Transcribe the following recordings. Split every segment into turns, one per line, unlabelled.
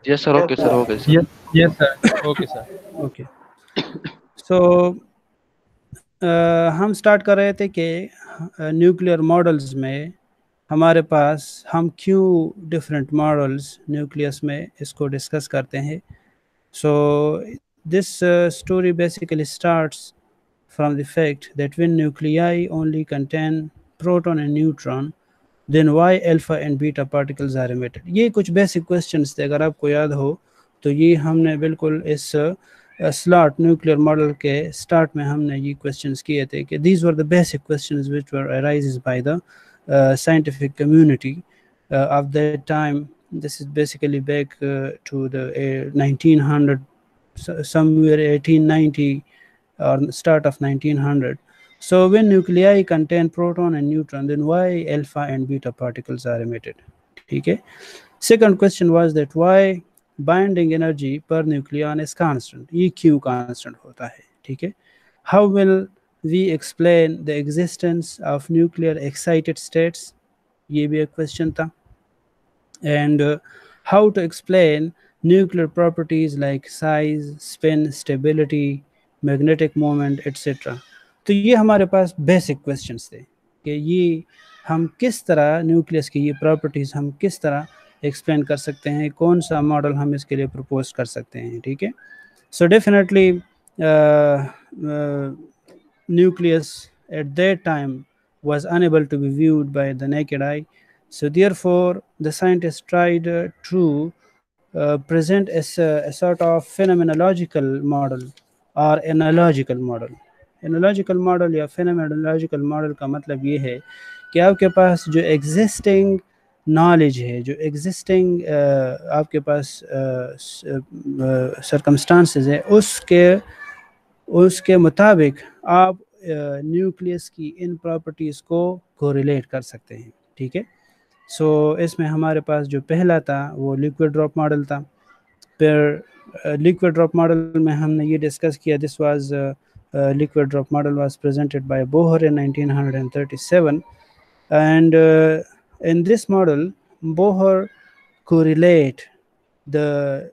Yes sir, okay sir, okay sir.
Yes yes sir, okay sir.
Okay, so हम start कर रहे थे कि न्यूक्लियर मॉडल्स में हमारे पास हम क्यों डिफरेंट मॉडल्स न्यूक्लियस में इसको डिस्कस करते हैं। So this story basically starts from the fact that when nuclei only contain proton and neutron, then why alpha and beta particles are emitted। ये कुछ बेसिक क्वेश्चंस थे, अगर आपको याद हो तो ये हमने बिल्कुल इस स्लॉट न्यूक्लियर मॉडल के स्टार्ट में हमने ये क्वेश्चंस किए थे कि these were the basic questions which were arises by the scientific community of that time। this is basically back to the 1900, somewhere 1890 or start of 1900। So when nuclei contain proton and neutron, then why alpha and beta particles are emitted? ठीक है। Second question was that why binding energy per nucleon is constant, ये क्यों constant होता है, ठीक है। How will we explain the existence of nuclear excited states, ये भी एक क्वेश्चन था। And how to explain nuclear properties like size, spin, stability, magnetic moment, etc। तो ये हमारे पास बेसिक क्वेश्चंस थे कि ये हम किस तरह न्यूक्लियस की ये प्रॉपर्टीज़ हम किस तरह एक्सप्लेन कर सकते हैं, कौन सा मॉडल हम इसके लिए प्रपोज कर सकते हैं, ठीक है। So definitely nucleus at that time was unable to be viewed by the naked eye। So therefore the scientists tried to present as a sort of phenomenological model or analogical model। Analogical model या phenomenological model का मतलब ये है कि आपके पास जो existing knowledge है, जो एग्जिस्टिंग आपके पास सर्कमस्टांसेस है, उसके मुताबिक आप न्यूक्लियस की इन प्रॉपर्टीज़ को कोरिलेट कर सकते हैं, ठीक है। सो इसमें हमारे पास जो पहला था वो लिक्विड ड्रॉप मॉडल था। फिर लिक्विड ड्रॉप मॉडल में हमने ये डिस्कस किया, this was liquid drop model was presented by Bohr in 1937 and in this model Bohr correlate the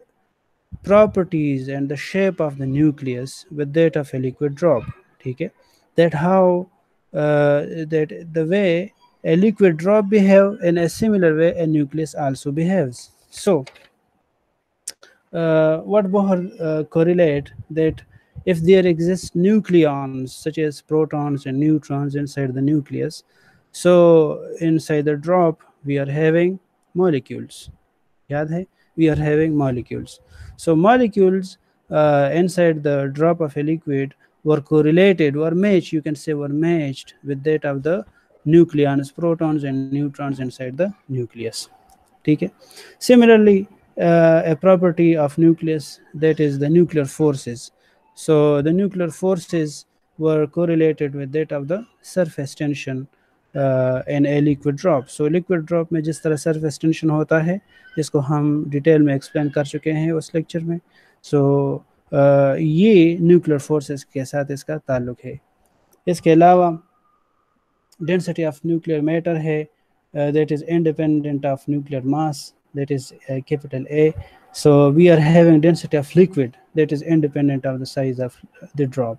properties and the shape of the nucleus with that of a liquid drop, ठीक है। that how that the way a liquid drop behave, in a similar way a nucleus also behaves। So what Bohr correlate that if there exists nucleons such as protons and neutrons inside the nucleus, so inside the drop we are having molecules, याद है, we are having molecules। so molecules inside the drop of a liquid were correlated, were matched, you can say were matched with that of the nucleons, protons and neutrons inside the nucleus, ठीक है। similarly a property of nucleus, that is the nuclear forces। so the nuclear forces were correlated with that of the surface tension in a liquid drop। so liquid drop में जिस तरह surface tension होता है, जिसको हम detail में explain कर चुके हैं उस लेक्चर में। so ये न्यूक्लियर फोर्सेस के साथ इसका ताल्लुक है। इसके अलावा डेंसिटी ऑफ न्यूक्लियर मैटर है, that is independent of nuclear mass, that is capital A। so we are having density of liquid that is independent of the size of the drop।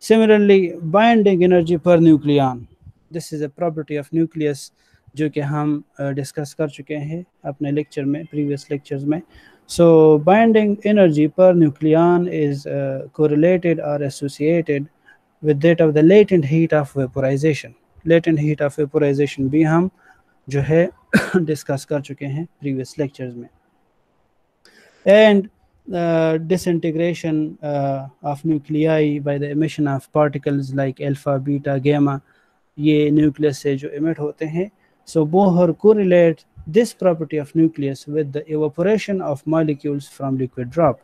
similarly binding energy per nucleon, this is a property of nucleus जो कि हम discuss कर चुके हैं अपने lecture में, previous lectures में। so binding energy per nucleon is correlated or associated with that of the latent heat of vaporization। latent heat of vaporization भी हम जो है डिस्कस कर चुके हैं प्रीवियस लेक्चर्स में। and disintegration of nuclei by the emission of particles like alpha, beta, gamma, ये nucleus से जो emit होते हैं। so Bohr correlate this property of nucleus with the evaporation of molecules from liquid drop।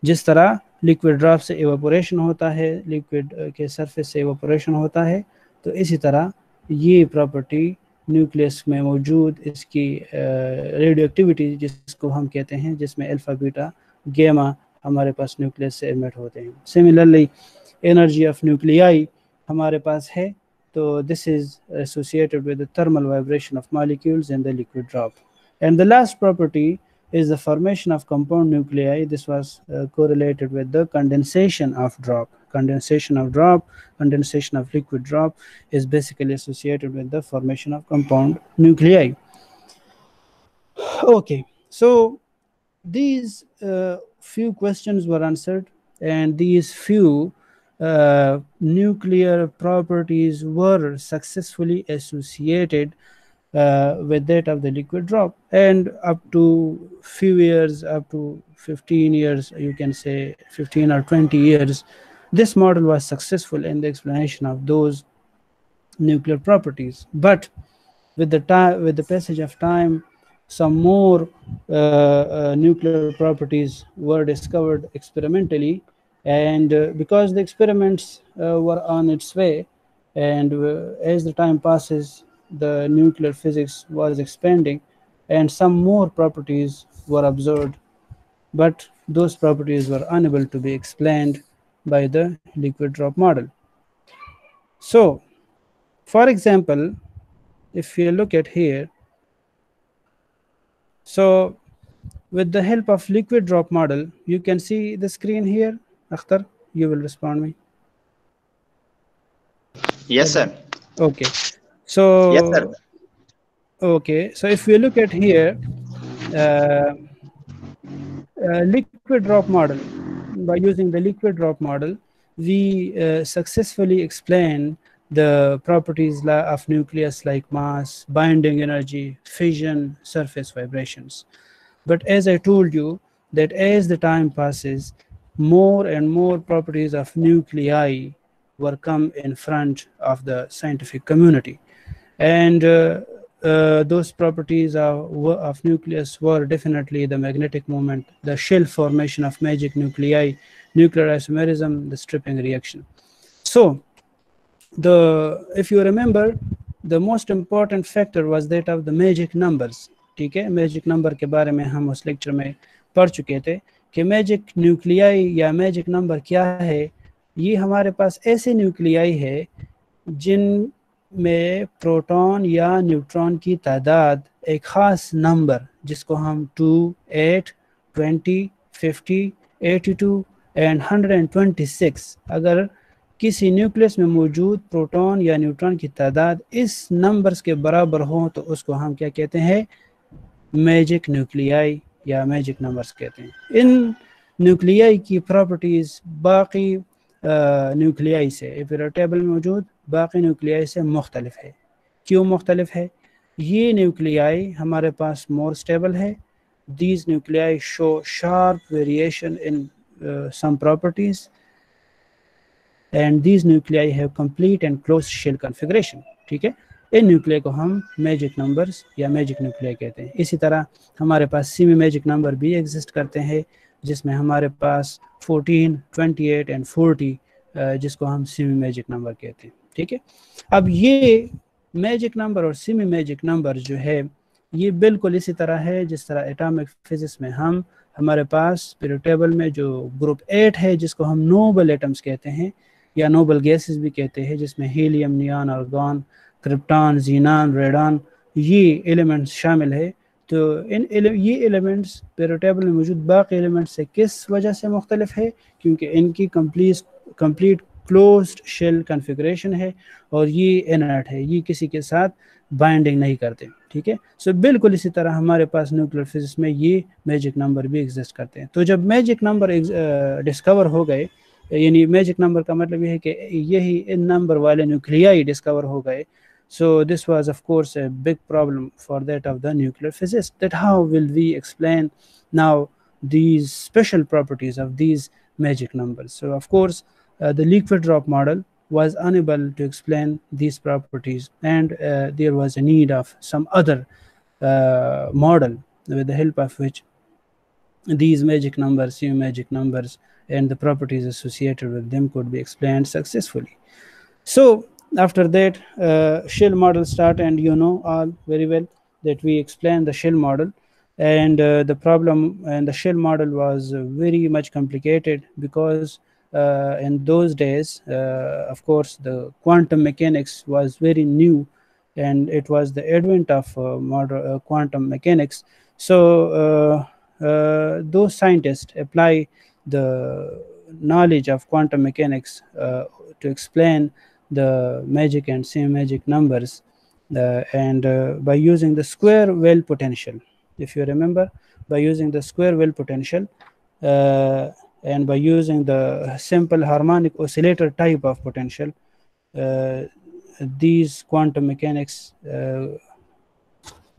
जिस तरह liquid drop से evaporation होता है, लिक्विड के सरफेस से एवापोरेशन होता है, तो इसी तरह ये प्रॉपर्टी न्यूक्लियस में मौजूद इसकी रेडियो एक्टिविटी जिसको हम कहते हैं, जिसमें अल्फा बीटा गैमा हमारे पास न्यूक्लियस से एमिट होते हैं। सिमिलरली एनर्जी ऑफ न्यूक्लियाई हमारे पास है, तो this is associated with the thermal vibration of molecules in the liquid drop. And the last property is the formation of compound nuclei. This was correlated with the condensation of drop. Condensation of liquid drop is basically associated with the formation of compound nuclei. Okay, so these few questions were answered, and these few nuclear properties were successfully associated with that of the liquid drop. And up to few years, up to 15 years, you can say 15 or 20 years, this model was successful in the explanation of those nuclear properties. But with the passage of time, some more nuclear properties were discovered experimentally, and because the experiments were on its way, and as the time passes, the nuclear physics was expanding, and some more properties were observed, but those properties were unable to be explained by the liquid drop model. So, for example, if you look at here, so with the help of liquid drop model, you can see the screen here. Akhtar, you will respond me.
Yes, sir.
Okay.
Yes, sir.
So, okay. So if we look at here, uh, liquid drop model, by using the liquid drop model, we successfully explain the properties of nucleus like mass, binding energy, fission, surface vibrations. But as I told you, that as the time passes, more and more properties of nuclei were come in front of the scientific community. And those properties of nucleus were definitely the magnetic moment, the shell formation of magic nuclei, nuclear isomerism, the stripping reaction. So, if you remember, the most important factor was that of the magic numbers. ठीक है, magic number के बारे में हम उस lecture में पढ़ चुके थे कि मैजिक न्यूक्लियाई या मैजिक नंबर क्या है. ये हमारे पास ऐसे न्यूक्लियाई है जिनमें प्रोटॉन या न्यूट्रॉन की तादाद एक ख़ास नंबर, जिसको हम 2, 8, 20, 50, 82 एंड 126, अगर किसी न्यूक्लियस में मौजूद प्रोटॉन या न्यूट्रॉन की तादाद इस नंबर्स के बराबर हो तो उसको हम क्या कहते हैं, मैजिक न्यूक्लियाई या मैजिक नंबर्स कहते हैं. इन न्यूक्लियाई की प्रॉपर्टीज़ बाकी न्यूक्लियाई से, इस टेबल में मौजूद बाकी न्यूक्लियाई से मुख्तलिफ है. क्यों मुख्तलिफ है? ये न्यूक्लियाई हमारे पास मोर स्टेबल है. These nuclei show sharp variation in some properties, and these nuclei have complete and closed shell configuration. ठीक है, इन न्यूक्लियाई को हम मैजिक नंबर्स या मैजिक न्यूक्लियाई कहते हैं. इसी तरह हमारे पास सेमी मैजिक नंबर भी एग्जिस्ट करते हैं, जिसमें हमारे पास 14, 28 एंड 40, जिसको हम सेमी मैजिक नंबर कहते हैं. ठीक है, अब ये मैजिक नंबर और सेमी मैजिक नंबर जो है, ये बिल्कुल इसी तरह है जिस तरह एटॉमिक फिजिक्स में हमारे पास पीरियड टेबल में जो ग्रुप 8 है, जिसको हम नोबल एटम्स कहते हैं या नोबल गैसेस भी कहते हैं, जिसमें helium, neon, argon, krypton, xenon, radon, ये एलिमेंट्स शामिल है. तो ये एलिमेंट्स पीरियड टेबल में मौजूद बाकी एलिमेंट्स से किस वजह से मुख्तलिफ है? क्योंकि इनकी कंप्लीट क्लोज्ड शेल कॉन्फ़िगरेशन है और ये इनर्ट है, ये किसी के साथ बाइंडिंग नहीं करते. ठीक है, सो बिल्कुल इसी तरह हमारे पास न्यूक्लियर फिजिक्स में ये मैजिक नंबर भी एग्जिस्ट करते हैं. तो जब मैजिक नंबर डिस्कवर हो गए, यानी मैजिक नंबर का मतलब ये है कि यही इन नंबर वाले न्यूक्लियाई डिस्कवर हो गए, so this was of course a big problem for that of the nuclear physicists, that how will we explain now these special properties of these magic numbers. So of course the liquid drop model was unable to explain these properties, and there was a need of some other model with the help of which these magic numbers, magic numbers, and the properties associated with them could be explained successfully. So after that, shell model start, and you know all very well that we explained the shell model, and the problem and the shell model was very much complicated because in those days, of course, the quantum mechanics was very new, and it was the advent of modern quantum mechanics. So those scientists apply the knowledge of quantum mechanics to explain the magic and semi-magic numbers, and by using the square wave potential. If you remember, by using the square wave potential and by using the simple harmonic oscillator type of potential, these quantum mechanics,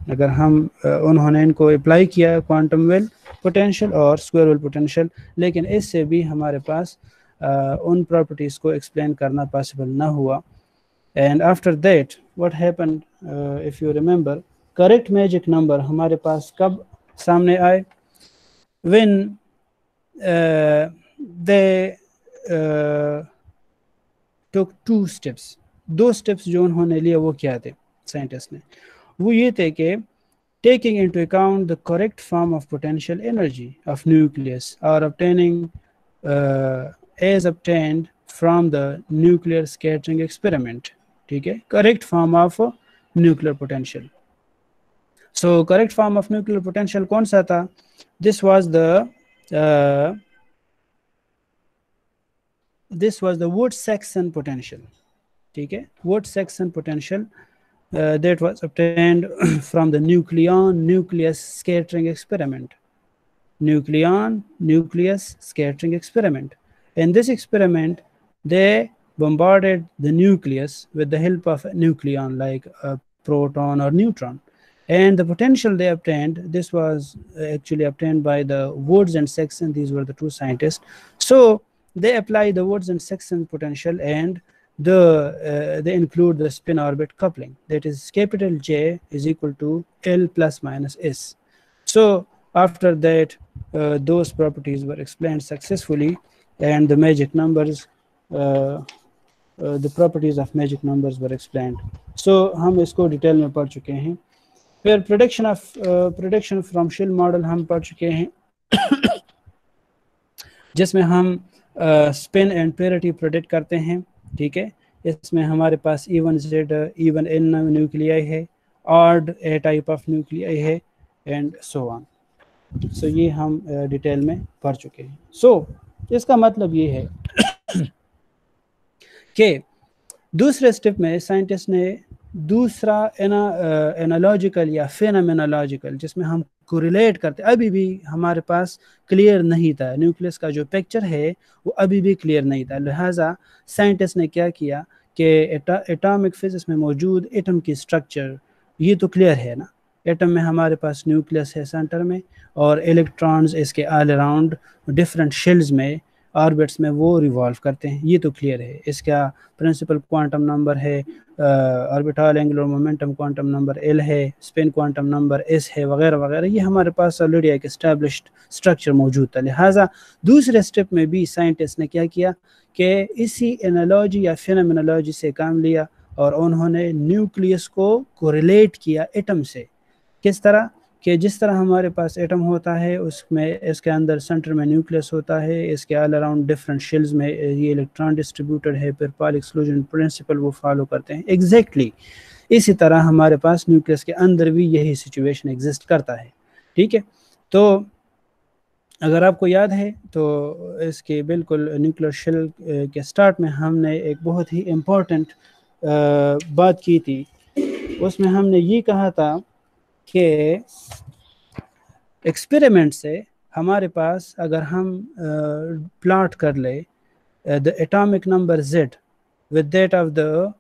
अगर हम उन्होंने इनको apply किया quantum well potential और square well potential, लेकिन इससे भी हमारे पास उन प्रॉपर्टीज़ को एक्सप्लेन करना पॉसिबल ना हुआ. And after that what happened, if you remember, correct magic number हमारे पास कब सामने आए? When they took 2 steps. 2 steps जो उन्होंने लिए वो क्या थे साइंटिस्ट ने? वो ये थे कि taking into account the correct form of potential energy of nucleus or obtaining as obtained from the nuclear scattering experiment. ठीक है, correct form of nuclear potential. So correct form of nuclear potential कौन सा था? This was the Woods-Saxon potential. ठीक है, Woods-Saxon potential that was obtained from the nucleus scattering experiment. Nucleus scattering experiment. In this experiment, they bombarded the nucleus with the help of a nucleon like a proton or neutron. And the potential they obtained, this was actually obtained by the Woods and Saxon. These were the 2 scientists. So they apply the Woods and Saxon potential, and they include the spin orbit coupling, that is capital J is equal to L plus minus S. So after that those properties were explained successfully, and the magic numbers, the properties of magic numbers were explained. So हम इसको detail में पढ़ चुके हैं. फिर prediction from shell model हम पढ़ चुके हैं जिसमें हम स्पिन एंड पेरिटी प्रेडिक्ट करते हैं. ठीक है, इसमें हमारे पास even Z even N nuclei है, odd A type of nuclei है, एंड सो ऑन. सो ये हम डिटेल में पढ़ चुके हैं. सो इसका मतलब ये है कि दूसरे स्टेप में साइंटिस्ट ने दूसरा एनालॉजिकल या फेनोमेनोलॉजिकल, जिसमें हम कोरिलेट करते, अभी भी हमारे पास क्लियर नहीं था. न्यूक्लियस का जो पिक्चर है वो अभी भी क्लियर नहीं था. लिहाजा साइंटिस्ट ने क्या किया कि एटॉमिक फिजिक्स में मौजूद एटम की स्ट्रक्चर ये तो क्लियर है ना. एटम में हमारे पास न्यूक्लियस है सेंटर में, और इलेक्ट्रॉन्स इसके ऑल अराउंड डिफरेंट शेल्स में, ऑर्बिट्स में वो रिवॉल्व करते हैं. ये तो क्लियर है. इसका प्रिंसिपल क्वांटम नंबर है, orbital angular momentum quantum number L है, स्पिन क्वांटम नंबर S है, वगैरह वगैरह. ये हमारे पास ऑलरेडी एक एस्टैब्लिश्ड स्ट्रक्चर मौजूद था. लिहाजा दूसरे स्टेप में भी साइंटिस्ट ने क्या किया कि इसी एनालॉजी या फेनोमेनोलॉजी से काम लिया, और उन्होंने न्यूक्लियस को कोरिलेट किया एटम से. किस तरह कि जिस तरह हमारे पास एटम होता है उसमें इसके अंदर सेंटर में न्यूक्लियस होता है, इसके ऑल अराउंड डिफरेंट शेल्स में ये इलेक्ट्रॉन डिस्ट्रीब्यूटेड है, फिर पाल एक्सक्लूजन प्रिंसिपल वो फॉलो करते हैं. एग्जैक्टली इसी तरह हमारे पास न्यूक्लियस के अंदर भी यही सिचुएशन एग्जिस्ट करता है. ठीक है, तो अगर आपको याद है तो इसके बिल्कुल न्यूक्लियर शेल के स्टार्ट में हमने एक बहुत ही इम्पोर्टेंट बात की थी. उसमें हमने ये कहा था कि एक्सपेरिमेंट से हमारे पास अगर हम प्लॉट कर ले the atomic number Z with that of the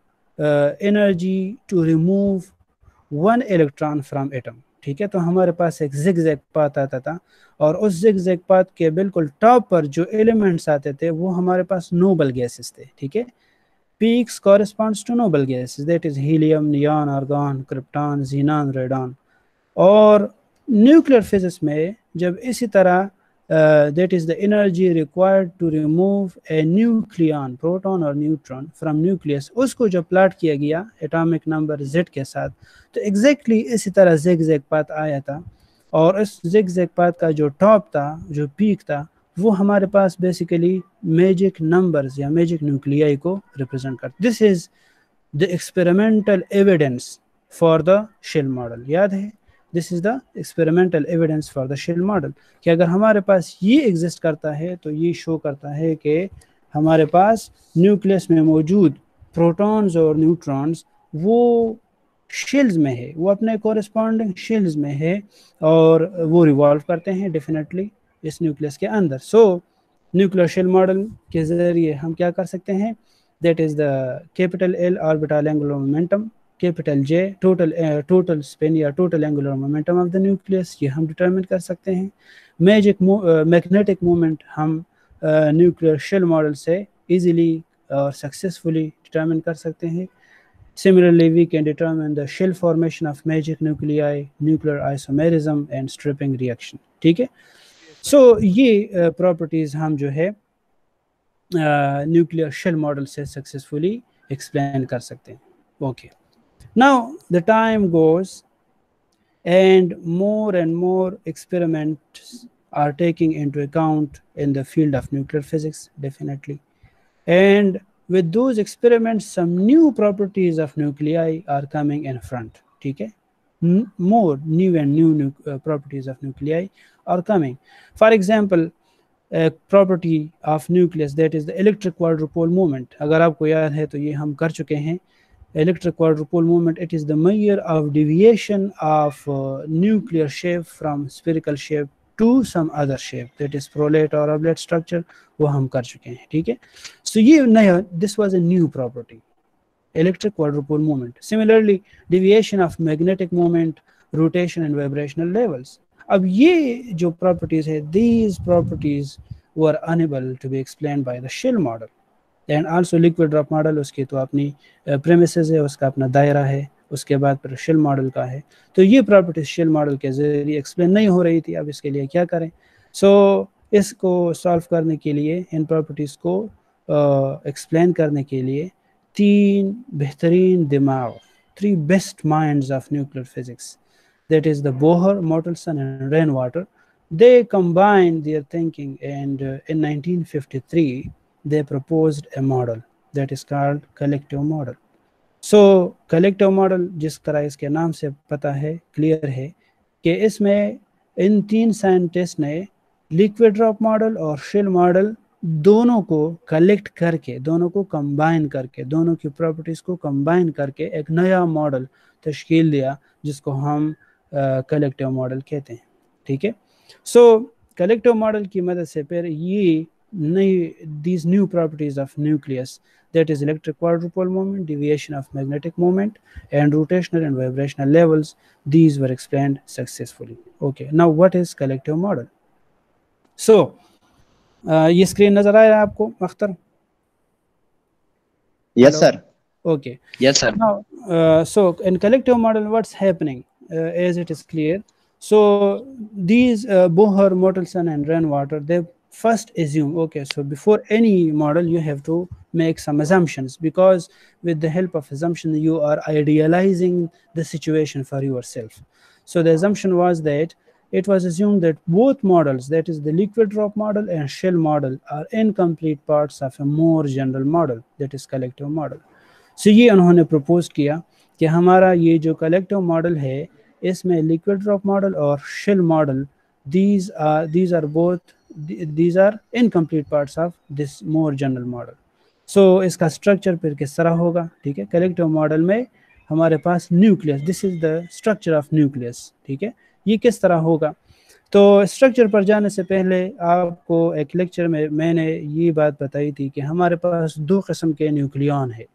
energy to remove one electron from atom. ठीक है, तो हमारे पास एक जिगजैग पाथ आता था, और उस जिगजैग पाथ के बिल्कुल टॉप पर जो एलिमेंट्स आते थे वो हमारे पास नोबल गैसेस थे. ठीक है, peaks corresponds to noble gases, that is helium, neon, argon, krypton, xenon, radon. और न्यूक्लियर फिजिक्स में जब इसी तरह that is the energy required to remove a nucleon, proton और न्यूट्रॉन फ्रॉम न्यूक्लियस, उसको जब प्लॉट किया गया एटॉमिक नंबर Z के साथ, तो एग्जैक्टली इसी तरह जिगजैग पाथ आया था. और इस जिगजैग पाथ का जो टॉप था, जो पीक था, वो हमारे पास बेसिकली मैजिक नंबर्स या मैजिक न्यूक्लियाई को रिप्रेजेंट करता. This is the experimental evidence for the shell model. याद है this is the experimental evidence for the shell model कि अगर हमारे पास ये एग्जिस्ट करता है तो ये शो करता है कि हमारे पास न्यूक्लियस में मौजूद प्रोटॉन्स और न्यूट्रॉन्स वो शेल्स में है, वो अपने कोरिस्पॉन्डिंग शेल्स में है और वो रिवॉल्व करते हैं डेफिनेटली इस न्यूक्लियस के अंदर। सो न्यूक्लियर शेल मॉडल के ज़रिए हम क्या कर सकते हैं, that is the capital L orbital angular momentum, capital J total spin या total angular momentum of the nucleus, ये हम डिटरमिन कर सकते हैं। मैग्नेटिक मोमेंट हम न्यूक्लियर शेल मॉडल से इजीली और सक्सेसफुली डिटरमिन कर सकते हैं। Similarly, we can determine the shell formation of magic nuclei, nuclear isomerism and stripping reaction. ठीक है, सो ये प्रॉपर्टीज हम जो है न्यूक्लियर शेल मॉडल से सक्सेसफुली एक्सप्लेन कर सकते हैं। Okay, now the time goes and more experiments are taking into account in the field of nuclear physics, definitely, and with those experiments some new properties of nuclei are coming in front. ठीक है, more new properties of nuclei are coming. For example, a property of nucleus, that is the electric quadrupole moment. अगर आपको याद है तो ये हम कर चुके हैं। Electric quadrupole moment, it is the measure of deviation of nuclear shape from spherical shape to some other shape, that is prolate or oblate structure, वो हम कर चुके हैं। ठीक है, so ये नया, this was a new property, electric quadrupole moment. Similarly, deviation of magnetic moment, rotation and vibrational levels. अब ये जो properties है, these properties were unable to be explained by the shell model. And also liquid drop model, उसकी तो अपनी premises है, उसका अपना दायरा है, उसके बाद फिर शेल मॉडल का है। तो ये प्रॉपर्टीज शेल मॉडल के जरिए एक्सप्लेन नहीं हो रही थी। अब इसके लिए क्या करें? सो इसको सॉल्व करने के लिए, इन प्रॉपर्टीज़ को एक्सप्लेन करने के लिए तीन बेहतरीन दिमाग, 3 best minds of nuclear physics, that is the Bohr, Mottelson and Rainwater, they combined their thinking and in 1953 they proposed a model that is called collective model. So collective model, जिस तरह इसके नाम से पता है, क्लियर है कि इसमें इन 3 साइंटिस्ट ने लिक्विड ड्रॉप मॉडल और शेल मॉडल दोनों को कलेक्ट करके, दोनों को कंबाइन करके, दोनों की प्रॉपर्टीज़ को कंबाइन करके एक नया मॉडल तश्कील दिया जिसको हम कलेक्टिव मॉडल कहते हैं। ठीक है, सो कलेक्टिव मॉडल की मदद से फिर ये these new properties of nucleus, that is electric quadrupole moment, deviation of magnetic moment and rotational and vibrational levels, these were explained successfully. Okay, now what is collective model? So ये screen नजर आ रहा है आपको Akhtar?
Yes sir.
Okay,
Yes sir.
now so in collective model what's happening, as it is clear, so these Bohr, Motelson and Renwater, they first assume, okay, so before any model you have to make some assumptions, because with the help of assumption you are idealizing the situation for yourself. So the assumption was that it was assumed that both models, that is the liquid drop model and shell model, are incomplete parts of a more general model, that is collective model. So ये उन्होंने propose किया कि हमारा ये जो collective model है इसमें liquid drop model और shell model, these are incomplete parts of this more general model. So इसका स्ट्रक्चर फिर किस तरह होगा? ठीक है, कलेक्टिव मॉडल में हमारे पास nucleus, this is the structure of nucleus. ठीक है, ये किस तरह होगा? तो स्ट्रक्चर पर जाने से पहले आपको एक लेक्चर में मैंने ये बात बताई थी कि हमारे पास 2 किस्म के न्यूक्लियन है।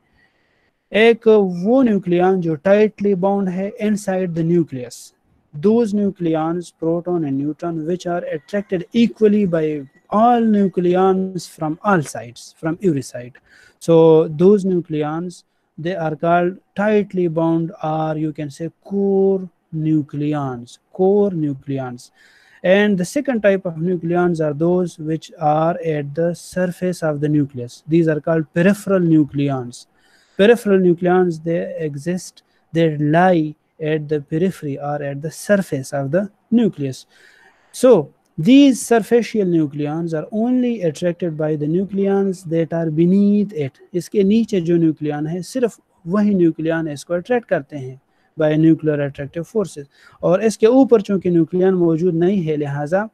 एक वो न्यूक्लियन जो टाइटली बाउंड है inside the nucleus, those nucleons, proton and neutron, which are attracted equally by all nucleons from all sides, from every side. So those nucleons, they are called tightly bound, or you can say core nucleons, and the second type of nucleons are those which are at the surface of the nucleus. These are called peripheral nucleons. Peripheral nucleons, they exist, they lie at the periphery or at the surface of the nucleus. So these superficial nucleons are only attracted by the nucleons that are beneath it. इसके नीचे जो nucleon है सिर्फ वही nucleon इसको attract करते हैं, bye nuclear attractive forces. और इसके ऊपर चूंकि न्यूक्लियन मौजूद नहीं है, लिहाजा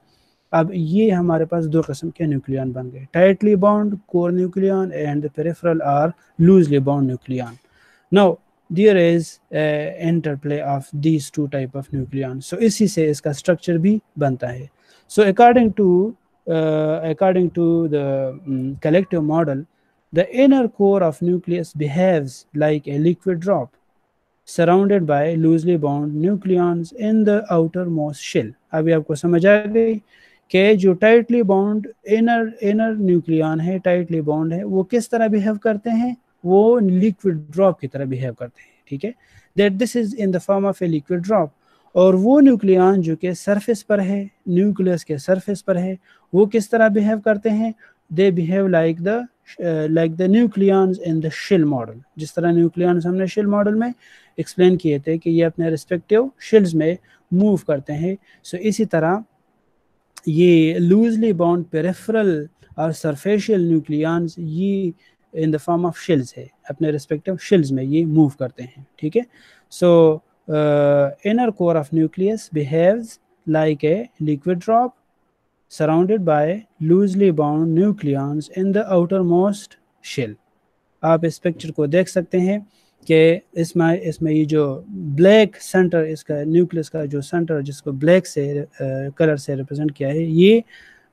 अब ये हमारे पास दो किस्म के न्यूक्लियन बन गए, tightly bound core nucleon and peripheral or loosely bound nucleon. Now there is interplay of these two type of nucleon, so इसी से इसका स्ट्रक्चर भी बनता है। So according to the collective model, the inner core of nucleus behaves like a liquid drop surrounded by loosely bound nucleons in the outermost shell। अभी आपको समझ आ गई कि जो टाइटली बाउंड इनर न्यूक्लियन है, टाइटली बाउंड है, वो किस तरह बिहेव करते हैं, वो लिक्विड ड्रॉप की तरह बिहेव करते हैं, ठीक है, that this is in the form of a liquid drop. और वो न्यूक्लियन जो कि सरफेस पर है, न्यूक्लियस के सरफेस पर है, वो किस तरह बिहेव करते हैं, they behave like the nucleons in the shell model. जिस तरह न्यूक्लियंस हमने शेल मॉडल में एक्सप्लेन किए थे कि ये अपने रिस्पेक्टिव शेल्स में मूव करते हैं, सो इसी तरह ये लूजली बाउंड पेरिफेरल और सरफेशियल न्यूक्लियंस ये in the form of shells है, अपने रिस्पेक्टिव शेल्स में ये मूव करते हैं, ठीक है। सो inner core of nucleus behaves like a liquid drop surrounded by loosely bound nucleons in the outermost shell। आप इस पिक्चर को देख सकते हैं कि इसमें ये जो ब्लैक सेंटर, इसका न्यूक्लियस का जो सेंटर जिसको ब्लैक से कलर से रिप्रेजेंट किया है, ये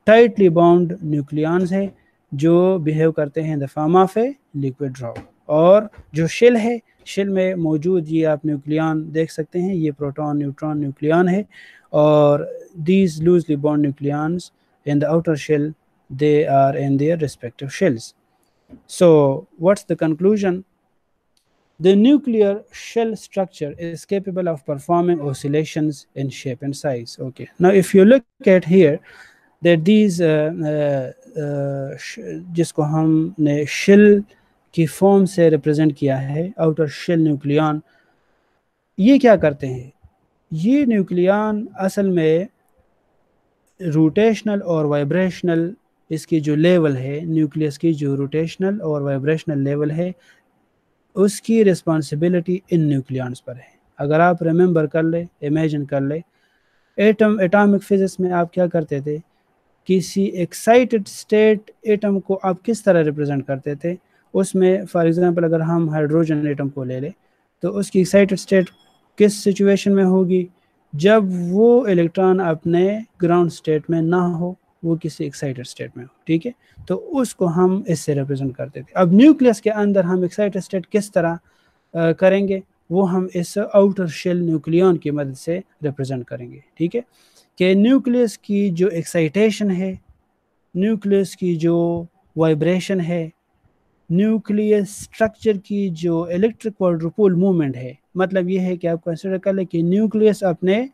टाइटली बाउंड न्यूक्लियंस है जो बिहेव करते हैं in the form of a liquid drop. और जो शेल है, शेल में मौजूद ये आप न्यूक्लियन देख सकते हैं, ये प्रोटॉन न्यूट्रॉन न्यूक्लियन है, और these loosely bound nucleons in the outer shell, they are in their respective shells। So what's the conclusion? The nuclear shell structure is capable of performing oscillations in shape and size। Okay, now if you look at here that these जिसको हमने shell की form से represent किया है, outer shell nucleon, ये क्या करते हैं, ये न्यूक्लियन असल में रोटेशनल और वाइब्रेशनल, इसकी जो लेवल है न्यूक्लियस की, जो रोटेशनल और वाइब्रेशनल लेवल है, उसकी रिस्पॉन्सिबिलिटी इन न्यूक्लियंस पर है। अगर आप रिमेंबर कर ले, इमेजिन कर ले, एटॉमिक फिजिक्स में आप क्या करते थे, किसी एक्साइटेड स्टेट एटम को आप किस तरह रिप्रेजेंट करते थे, उसमें फॉर एग्जांपल अगर हम हाइड्रोजन एटम को ले ले तो उसकी एक्साइटेड स्टेट किस सिचुएशन में होगी, जब वो इलेक्ट्रॉन अपने ग्राउंड स्टेट में ना हो, वो किसी एक्साइटेड स्टेट में हो, ठीक है, तो उसको हम इससे रिप्रेजेंट करते थे। अब न्यूक्लियस के अंदर हम एक्साइटेड स्टेट किस तरह करेंगे, वो हम इस आउटर शेल न्यूक्लियन की मदद से रिप्रेजेंट करेंगे, ठीक है, कि न्यूक्लियस की जो एक्साइटेशन है, न्यूक्लियस की जो वाइब्रेशन है, न्यूक्लियस स्ट्रक्चर की जो इलेक्ट्रिक क्वाड्रुपोल मूवमेंट है, मतलब ये है कि आप कंसिडर कर लें कि न्यूक्लियस अपने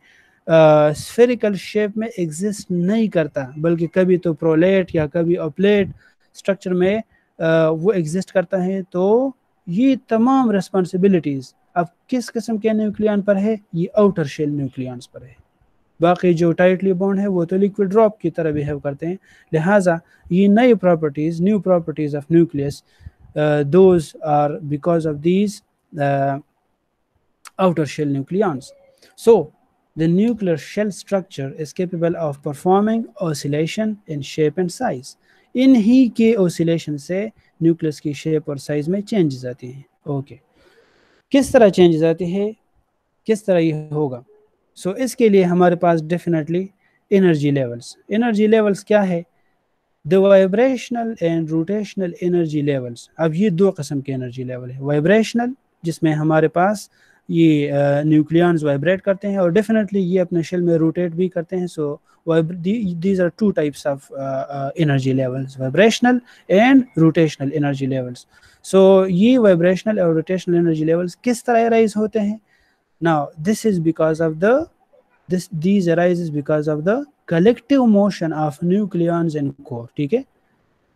स्फेरिकल शेप में एग्जिस्ट नहीं करता, बल्कि कभी तो प्रोलेट या कभी ऑप्लेट स्ट्रक्चर में वो एग्जिस्ट करता है। तो ये तमाम रिस्पॉन्सिबिलिटीज़ अब किस किस्म के न्यूक्लियन पर है, ये आउटर शेल न्यूक्लियंस पर है। बाकी जो टाइटली बाउंड है वो तो लिक्विड ड्रॉप की तरह बिहेव करते हैं, लिहाजा ये नई properties, new properties of nucleus, those are because of these outer shell nucleons। So the nuclear shell structure is capable of performing oscillation in shape and size। इन्हीं के oscillation से न्यूक्लियस की शेप और साइज में changes आती हैं। Okay, किस तरह चेंजेस आती है, किस तरह ये होगा, सो इसके लिए हमारे पास डेफिनेटली एनर्जी लेवल्स क्या है, the vibrational and rotational energy levels. अब ये दो किस्म के एनर्जी लेवल है, वाइब्रेशनल जिसमें हमारे पास ये न्यूक्लियंस वाइब्रेट करते हैं और डेफिनेटली ये अपने शेल में रोटेट भी करते हैं। सो these are two types of energy levels, vibrational and rotational energy levels। so ये vibrational और rotational energy levels किस तरह arise होते हैं, now this is because of these arises because of the collective motion of nucleons in core। ठीक है,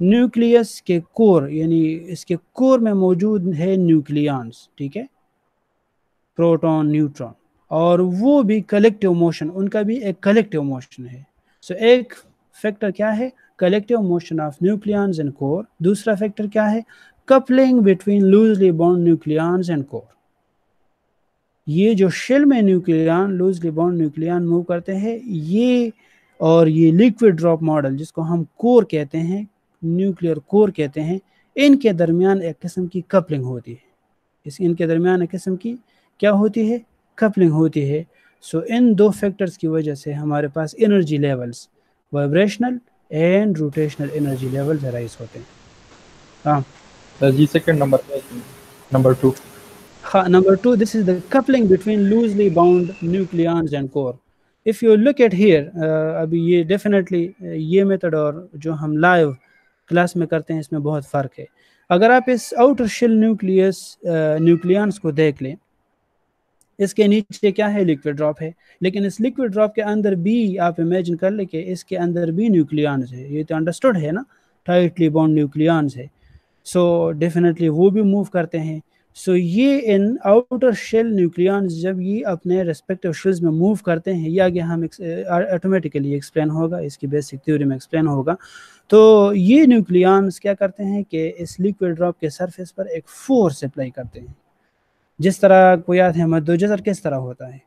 nucleus के core यानी इसके कोर में मौजूद है न्यूक्लियंस, ठीक है, प्रोटॉन न्यूट्रॉन, और वो भी कलेक्टिव मोशन, उनका भी एक कलेक्टिव मोशन है। सो एक फैक्टर क्या है, collective motion of nucleons in core, दूसरा फैक्टर क्या है, coupling between loosely bound nucleons and core. ये जो शेल में nucleon, loosely bound nucleon move करते हैं, ये और ये लिक्विड ड्रॉप मॉडल जिसको हम कोर कहते हैं, न्यूक्लियर कोर कहते हैं, इनके दरमियान एक किस्म की कपलिंग होती है। इनके दरमियान एक किस्म की क्या होती है? कपलिंग होती है। सो इन दो फैक्टर्स की वजह से हमारे पास energy levels, vibrational and rotational energy levels rise होते हैं। हाँ
सर जी, सेकंड नंबर 2।
हाँ, number 2, this is the coupling between loosely bound nucleons and core. If you look at here, अभी ये definitely ये मेथड और जो हम लाइव क्लास में करते हैं इसमें बहुत फ़र्क है। अगर आप इस आउटर शेल न्यूक्लियंस को देख लें, इसके नीचे क्या है? लिक्विड ड्रॉप है, लेकिन इस लिक्विड ड्रॉप के अंदर भी आप इमेजिन कर ले कि इसके अंदर भी न्यूक्लियंस है। ये तो अंडरस्टूड है ना, टाइटली बाउंड न्यूक्लियंस है। सो डेफिनेटली वो भी मूव करते हैं। सो ये इन आउटर शेल न्यूक्लियंस जब ये अपने रेस्पेक्टिव शेल्स में मूव करते हैं, ये आगे हम ऑटोमेटिकली एक्सप्लेन होगा, इसकी बेसिक थ्योरी में एक्सप्लेन होगा। तो ये न्यूक्लियंस क्या करते हैं कि इस लिक्विड ड्रॉप के सरफेस पर एक फोर्स अप्लाई करते हैं। जिस तरह को याद है मद्दोजहर किस तरह होता है,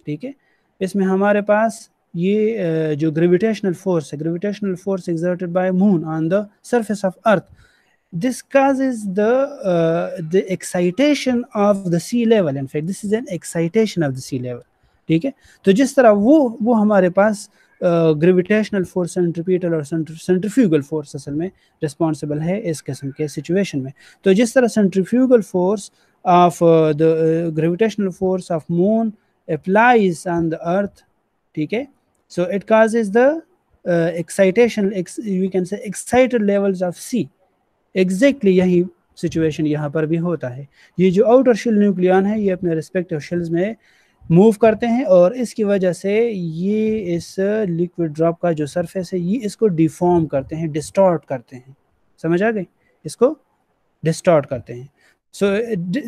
ठीक है? इसमें हमारे पास ये जो ग्रेविटेशनल फोर्स है, gravitational force exerted by moon on the surface of earth, this causes the excitation of the sea level. In fact, this is an excitation of the sea level. ठीक है? तो जिस तरह वो हमारे पास ग्रेविटेशनल फोर्स, सेंट्रीपिटल और centrifugal force असल में रिस्पॉन्सिबल है इस किस्म के सिचुएशन में। तो जिस तरह centrifugal force of the gravitational force of moon applies on the earth, ठीक है, so it causes the excitation, we can say excited levels of sea. Exactly यही सिचुएशन यहाँ पर भी होता है। ये जो आउटर शेल न्यूक्लियन है ये अपने रिस्पेक्टिव शेल्स में मूव करते हैं और इसकी वजह से ये इस लिक्विड ड्रॉप का जो सरफेस है ये इसको डिफॉर्म करते हैं, डिस्टॉर्ट करते हैं। समझ आ गई? इसको डिस्टॉर्ट करते हैं। So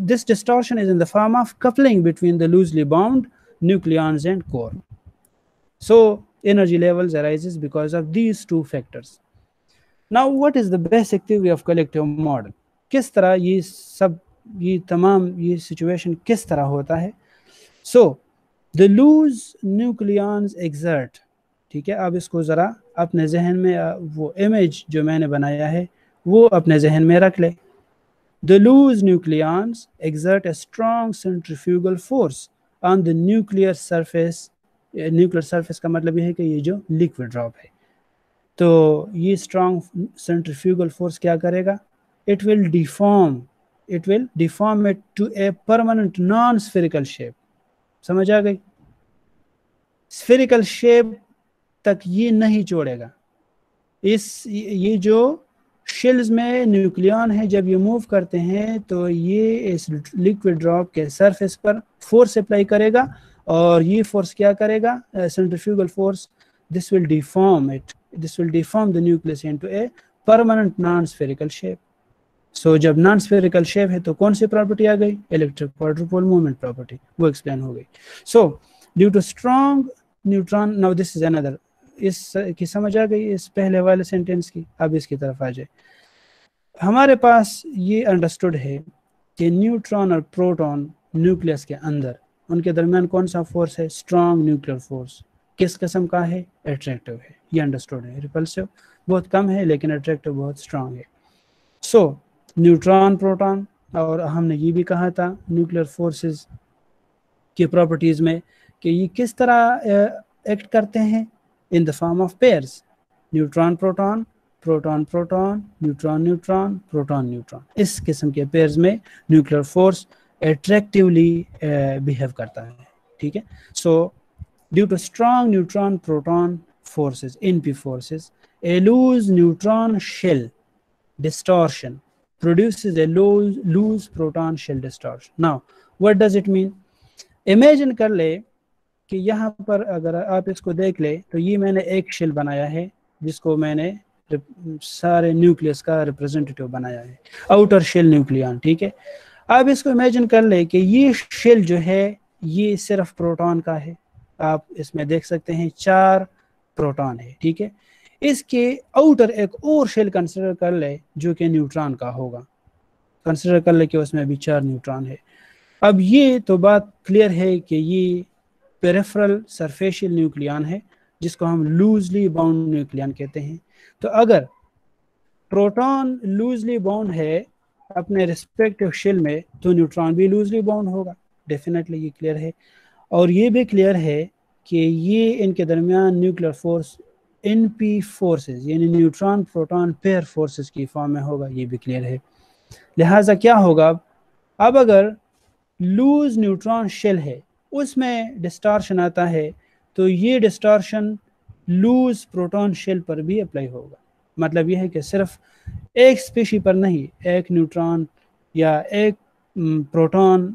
this distortion is in the form of coupling between the loosely bound nucleons and core. So energy levels arises because of these two factors. Now, what is the basic theory of collective model? किस तरह ये तमाम ये situation किस तरह होता है? So, the loose nucleons exert, ठीक है, अब इसको ज़रा अपने जहन में वो इमेज जो मैंने बनाया है वो अपने जहन में रख ले। The loose nucleons exert a strong centrifugal force on the nuclear surface. Nuclear surface का मतलब ये है कि ये जो लिक्विड ड्रॉप है, तो ये स्ट्रॉन्ग सेंट्रीफ्यूगल फोर्स क्या करेगा? It will deform it to a permanent non spherical shape. समझ आ गई? स्फेरिकल शेप तक ये नहीं छोड़ेगा। ये जो शेल्स में न्यूक्लियन है जब ये मूव करते हैं तो ये इस लिक्विड ड्रॉप के सरफेस पर फोर्स अप्लाई करेगा और ये फोर्स क्या करेगा? Centrifugal force, this will deform the nucleus into a permanent non-spherical shape. So जब non-spherical shape है तो कौन सी प्रॉपर्टी आ गई? इलेक्ट्रिक quadrupole moment प्रॉपर्टी, वो एक्सप्लेन हो गई। So due to strong neutron, now this is another, इस की समझ आ गई इस पहले वाले सेंटेंस की? अब इसकी तरफ आ जाए। हमारे पास ये अंडरस्टूड है कि न्यूट्रॉन और प्रोटॉन न्यूक्लियस के अंदर उनके दरमियान कौन सा फोर्स है? Strong nuclear force. किस किस्म का है? अट्रैक्टिव है। ये अंडरस्टूड है। रिपल्सिव बहुत कम है लेकिन अट्रैक्टिव बहुत स्ट्रांग है। सो न्यूट्रॉन, प्रोटॉन, और हमने ये भी कहा था न्यूक्लियर फोर्सेस की प्रॉपर्टीज़ में कि ये किस तरह एक्ट करते हैं? In the form of pairs, neutron proton, proton proton, neutron neutron, proton neutron. इस किस्म के पेयर्स में न्यूक्लियर फोर्स अट्रैक्टिवली बिहेव करता है। ठीक है? सो due to strong neutron proton forces, NP forces, a loose neutron shell distortion produces a loose proton shell distortion. Now what does it mean? Imagine कर ले कि यहाँ पर अगर आप इसको देख ले तो ये मैंने एक शेल बनाया है जिसको मैंने सारे न्यूक्लियस का रिप्रेजेंटेटिव बनाया है, आउटर शेल न्यूक्लियन। ठीक है? अब इसको इमेजिन कर ले कि ये शेल जो है ये सिर्फ प्रोटॉन का है। आप इसमें देख सकते हैं 4 प्रोटॉन है। ठीक है? इसके आउटर एक और शेल कंसिडर कर ले जो कि न्यूट्रॉन का होगा। कंसिडर कर ले कि उसमें भी 4 न्यूट्रॉन है। अब ये तो बात क्लियर है कि ये पेरिफेरल सरफेशियल न्यूक्लियन है, जिसको हम लूजली बाउंड न्यूक्लियन कहते हैं। तो अगर प्रोटॉन लूजली बाउंड है अपने रिस्पेक्टिव शेल में, तो न्यूट्रॉन भी लूजली बाउंड होगा, डेफिनेटली ये क्लियर है। और ये भी क्लियर है कि ये इनके दरमियान न्यूक्लियर फोर्स एनपी फोर्सेस यानी न्यूट्रॉन प्रोटॉन पेयर फोर्सेस की फॉर्म में होगा, ये भी क्लियर है। लिहाजा क्या होगा, अब अगर लूज न्यूट्रॉन शेल है उसमें डिस्टॉर्शन आता है, तो ये डिस्टॉर्शन लूज प्रोटॉन शेल पर भी अप्लाई होगा। मतलब यह है कि सिर्फ एक स्पीशी पर नहीं, एक न्यूट्रॉन या एक प्रोटॉन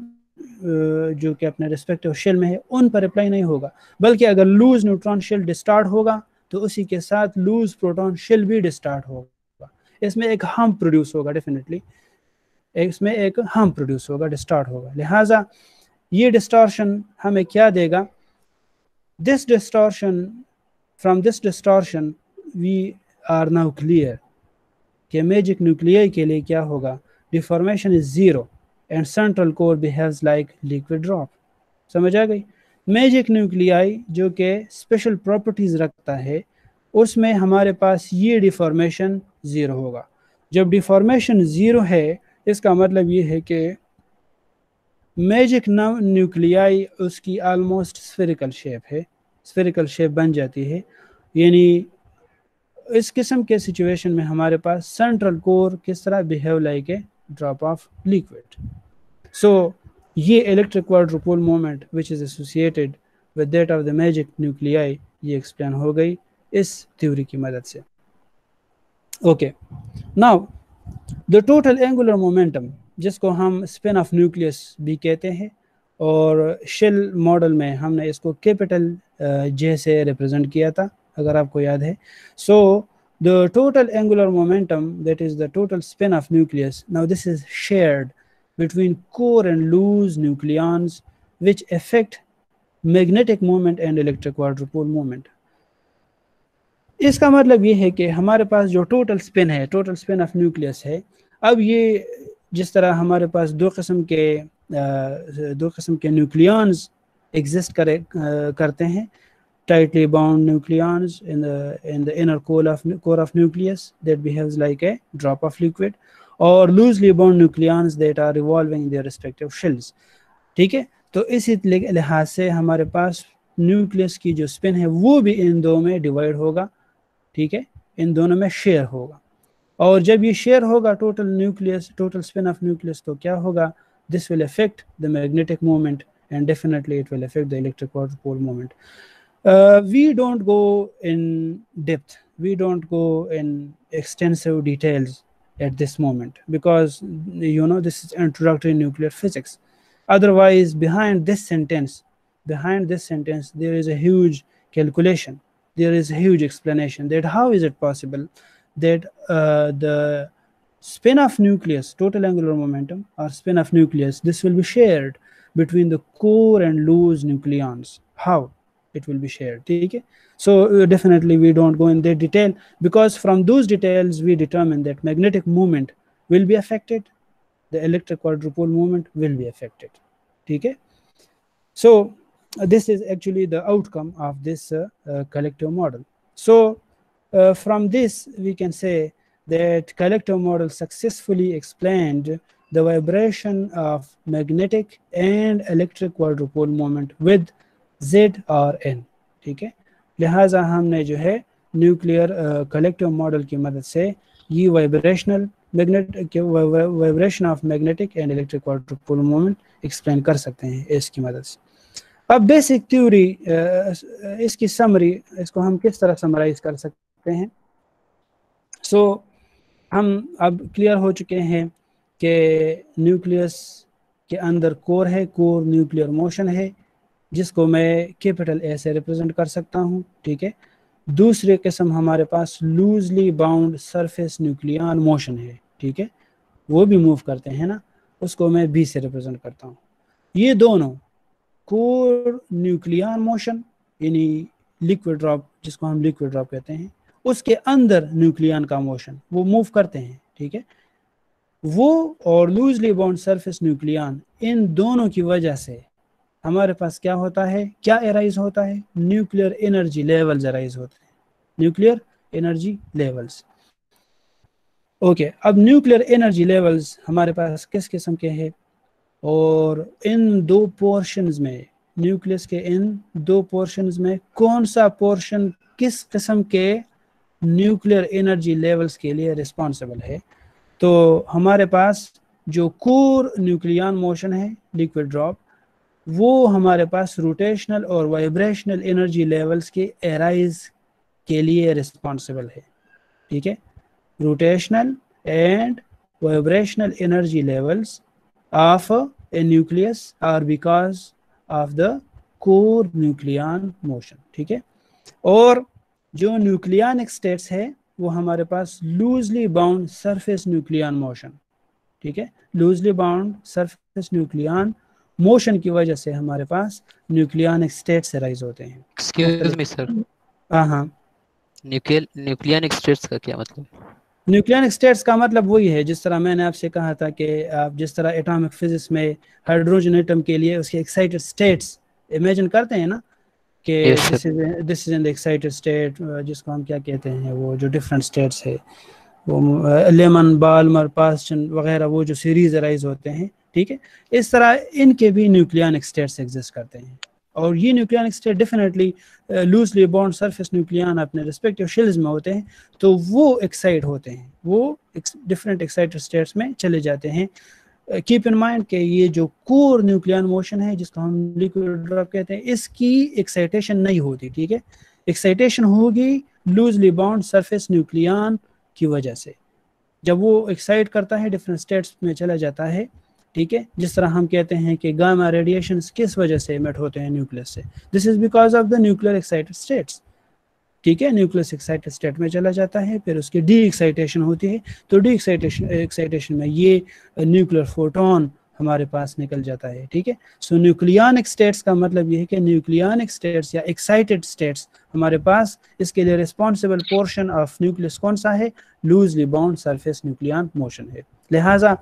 जो कि अपने रिस्पेक्टिव शेल में है उन पर अप्लाई नहीं होगा, बल्कि अगर लूज न्यूट्रॉन शेल डिस्टार्ट होगा तो उसी के साथ लूज प्रोटॉन शेल भी डिस्टार्ट होगा। इसमें एक हार्म प्रोड्यूस होगा, डेफिनेटली इसमें एक हार्म प्रोड्यूस होगा, डिस्टार्ट होगा। लिहाजा ये डिस्टॉर्शन हमें क्या देगा, this distortion, from this distortion we are now clear कि मैजिक न्यूक्लियाई के लिए क्या होगा, deformation is zero and central core behaves like liquid drop. समझ आ गई। मैजिक न्यूक्लियाई जो कि स्पेशल प्रॉपर्टीज रखता है, उसमें हमारे पास ये डिफॉर्मेशन जीरो होगा। जब डिफॉर्मेशन जीरो है, इसका मतलब ये है कि मैजिक न्यूक्लियाई उसकी ऑलमोस्ट स्फेरिकल शेप है, स्फेरिकल शेप बन जाती है। यानी इस किस्म के सिचुएशन में हमारे पास सेंट्रल कोर किस तरह behave like a drop of liquid. So ये electric quadrupole moment which is associated with that of the magic nuclei, ये एक्सप्लेन हो गई इस थ्योरी की मदद से। Okay, now the total angular momentum, जिसको हम स्पिन ऑफ न्यूक्लियस भी कहते हैं, और शेल मॉडल में हमने इसको कैपिटल जे से रिप्रेजेंट किया था, अगर आपको याद है। So the total angular momentum, that is the total spin off nucleus, now this is shared between core and loose nucleons which affect magnetic moment and electric quadrupole moment। इसका मतलब ये है कि हमारे पास जो टोटल स्पिन है, total spin off nucleus है, अब ये जिस तरह हमारे पास दो किस्म के न्यूक्लियॉन्स एग्जिस्ट करते हैं, tightly bound nucleons in the inner core of nucleus that behaves like a drop of liquid, or loosely bound nucleons that are revolving in their respective shells। ठीक है, तो इसी लिहाज से हमारे पास न्यूक्लियस की जो स्पिन है वो भी इन दो में डिवाइड होगा। ठीक है, इन दोनों में शेयर होगा, और जब ये शेयर होगा टोटल स्पिन ऑफ न्यूक्लियस, तो क्या होगा, this will affect the magnetic moment and definitely it will affect the electric quadrupole moment. We don't go in depth, we don't go in extensive details at this moment, because this is introductory nuclear physics. Otherwise, behind this sentence there is a huge calculation, there is a huge explanation that how is it possible that the spin of nucleus, total angular momentum or spin of nucleus, this will be shared between the core and loose nucleons. How it will be shared? ठीक है, so definitely we don't go in that detail, because from those details we determine that magnetic moment will be affected, the electric quadrupole moment will be affected। ठीक है, so this is actually the outcome of this collective model। So from this we can say that collective model successfully explained the vibration of magnetic and electric quadrupole moment with Z और N। ठीक है, लिहाजा हमने जो है nuclear collective model की मदद से ये vibration of magnetic and electric quadrupole moment explain कर सकते हैं इसकी मदद से। अब बेसिक थ्योरी, इसकी समरी, इसको हम किस तरह समराइज कर सकते हैं। सो हम अब क्लियर हो चुके हैं कि न्यूक्लियस के अंदर कोर है, कोर न्यूक्लियर मोशन है, जिसको मैं कैपिटल ए से रिप्रेजेंट कर सकता हूँ। ठीक है, दूसरे किस्म हमारे पास loosely bound surface nucleon motion है। ठीक है, वो भी मूव करते हैं ना, उसको मैं बी से रिप्रेजेंट करता हूँ। ये दोनों कोर न्यूक्लियन मोशन यानी लिक्विड ड्रॉप, जिसको हम लिक्विड ड्रॉप कहते हैं, उसके अंदर न्यूक्लियन का मोशन वो मूव करते हैं। ठीक है, वो और लूजली बाउंड सरफेस न्यूक्लियन, इन दोनों की वजह से हमारे पास क्या होता है, क्या एराइज होता है, न्यूक्लियर एनर्जी लेवल्स एराइज होते हैं, न्यूक्लियर एनर्जी लेवल्स। ओके, अब न्यूक्लियर एनर्जी लेवल्स हमारे पास किस किस्म के हैं, और इन दो पोर्शंस में, न्यूक्लियस के इन दो पोर्शंस में कौन सा पोर्शन किस किस्म के न्यूक्लियर एनर्जी लेवल्स के लिए रिस्पॉन्सिबल है। तो हमारे पास जो कोर न्यूक्लियन मोशन है, लिक्विड ड्रॉप, वो हमारे पास रोटेशनल और वाइब्रेशनल एनर्जी लेवल्स के एराइज के लिए रिस्पॉन्सिबल है। ठीक है, rotational and vibrational energy levels of a nucleus are because of the core nucleon motion। ठीक है, और जो न्यूक्लियनिक स्टेट्स है वो हमारे पास loosely bound surface nucleon motion. ठीक है, loosely bound surface nucleon motion की वजह से हमारे पास न्यूक्लियनिक स्टेट्स राइज होते हैं।
एक्सक्यूज मी सर,
हाँ,
न्यूक्लियनिक स्टेट्स का क्या मतलब?
न्यूक्लियनिक स्टेट्स का मतलब वही है जिस तरह मैंने आपसे कहा था कि आप जिस तरह एटॉमिक फिजिक्स में हाइड्रोजन एटम के लिए उसके एक्साइटेड स्टेट्स इमेजिन करते हैं ना, कि this is in the excited state, जिसको हम क्या कहते हैं, वो जो डिफरेंट स्टेट्स है, वो लेमन, बाल्मर, पास्टन वगैरह, वो जो सीरीज अराइज होते हैं। ठीक है, इस तरह इनके भी न्यूक्लियनिक स्टेट्स एग्जिस्ट करते हैं, और ये nucleonic state definitely loosely bound surface nucleon अपने रिस्पेक्टिव शेल्स में होते हैं, तो वो एक्साइट होते हैं, वो डिफरेंट एक्साइटेड स्टेट्स में चले जाते हैं। कीप इन माइंड कि ये जो कोर न्यूक्लियन मोशन है जिसको हम लिक्विड ड्रॉप कहते हैं, इसकी एक्साइटेशन नहीं होती। ठीक है, एक्साइटेशन होगी लूजली बाउंड सरफेस न्यूक्लियन की वजह से, जब वो एक्साइट करता है डिफरेंट स्टेट्स में चला जाता है। ठीक है, जिस तरह हम कहते हैं कि गामा रेडिएशंस किस वजह से एमिट होते हैं न्यूक्लियस से, this is because of the nuclear excited states. ठीक है, न्यूक्लियस एक्साइटेड स्टेट में चला जाता है, फिर उसकी डी एक्साइटेशन होती है, तो डी एक्साइटेशन में ये न्यूक्लियर फोटोन हमारे पास निकल जाता है। ठीक है, सो न्यूक्लियनिक स्टेट्स का मतलब ये है कि न्यूक्लियनिक स्टेट्स या एक्साइटेड स्टेट्स हमारे पास, इसके लिए रिस्पॉन्सिबल पोर्शन ऑफ न्यूक्लियस कौन सा है, loosely bound surface nucleon motion है। लिहाजा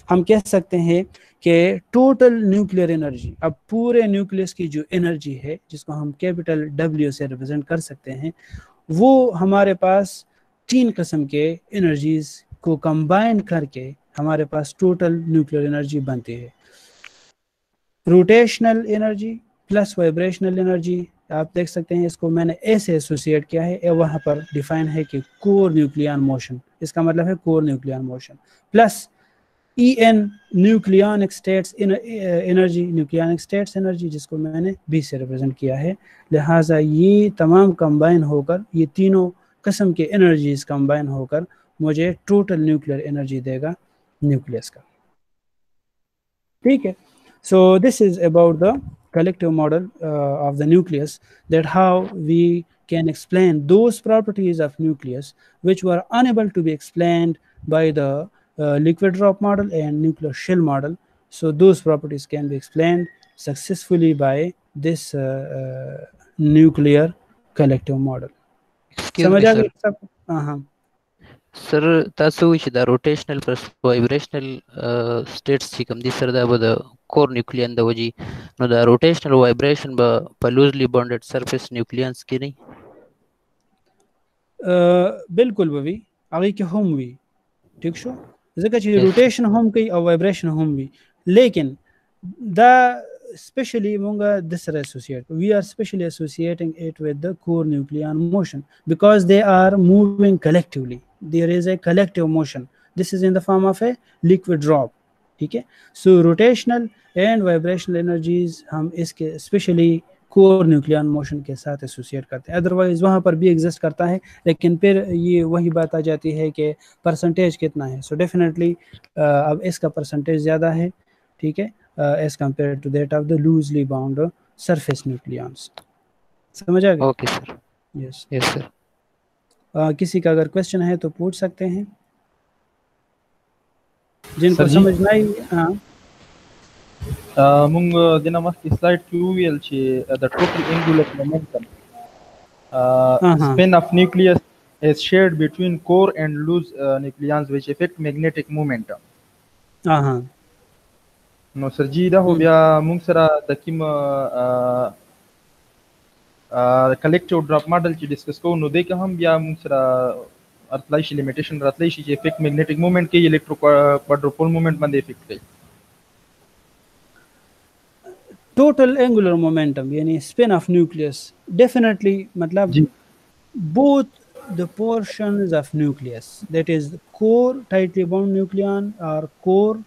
हम कह सकते हैं कि टोटल न्यूक्लियर एनर्जी, अब पूरे न्यूक्लियस की जो एनर्जी है जिसको हम कैपिटल W से रिप्रेजेंट कर सकते हैं, वो हमारे पास 3 किस्म के एनर्जीज को कंबाइन करके हमारे पास टोटल न्यूक्लियर एनर्जी बनती है। Rotational energy plus vibrational energy, आप देख सकते हैं इसको मैंने ऐसे एसोसिएट किया है, वहाँ पर डिफाइन है कि कोर न्यूक्लियन मोशन, इसका मतलब है core nucleon motion, plus EN nucleonic states energy, nucleonic states energy जिसको मैंने B से रिप्रेजेंट किया है। लिहाजा ये तमाम कंबाइन होकर, ये तीनों किस्म के एनर्जीज कंबाइन होकर मुझे टोटल न्यूक्लियर एनर्जी देगा न्यूक्लियस का। ठीक है, so this is about the collective model of the nucleus, that how we can explain those properties of nucleus which were unable to be explained by the liquid drop model and nuclear shell model. So those properties can be explained successfully by this nuclear collective model. समझ आ गया सब? हाँ
sir, तासु which the rotational plus vibrational states chikam di sir da the core nucleon da waji no the rotational vibration ba loosely bonded surface nucleons की नहीं?
बिल्कुल बवी आगे के हम भी ठीक शो जगह चीज रोटेशन हम की और वाइब्रेशन हम भी, लेकिन the especially among this associate, we are specially associating it with the core nucleon motion because they are moving collectively. There is a collective motion. This is in the form of a liquid drop. ठीक है, so rotational and vibrational energies हम इसके especially core nucleon motion के साथ associate करते हैं, otherwise वहाँ पर भी एग्जिस्ट करता है, लेकिन फिर ये वही बात आ जाती है कि परसेंटेज कितना है। सो डेफिनेटली अब इसका परसेंटेज ज़्यादा है, ठीक है, as compared to that of the loosely bound surface nucleons. समझ आ गया?
Okay sir,
yes
yes sir.
किसी का अगर क्वेश्चन है तो पूछ सकते हैं, जिनको समझना ही। हाँ
مونږ د نمخ سلاید کې ویل چې the total angular momentum spin of nucleus is shared between core and loose nucleons which affect magnetic momentum.
ها
نو سرجي دا هو بیا موږ سره د کوم کلیکټیو ډراپ ماډل چې ډیسکس کوو نو دې کې هم بیا موږ سره ارتلای شي لیمیټیشن راتلای شي چې افیکټ میګنیټیک موومنت کې الکترو کوادروپول موومنت باندې افیکټ کوي
total angular momentum yani spin of nucleus definitely matlab both the portions of nucleus that is core tightly bound nucleon or core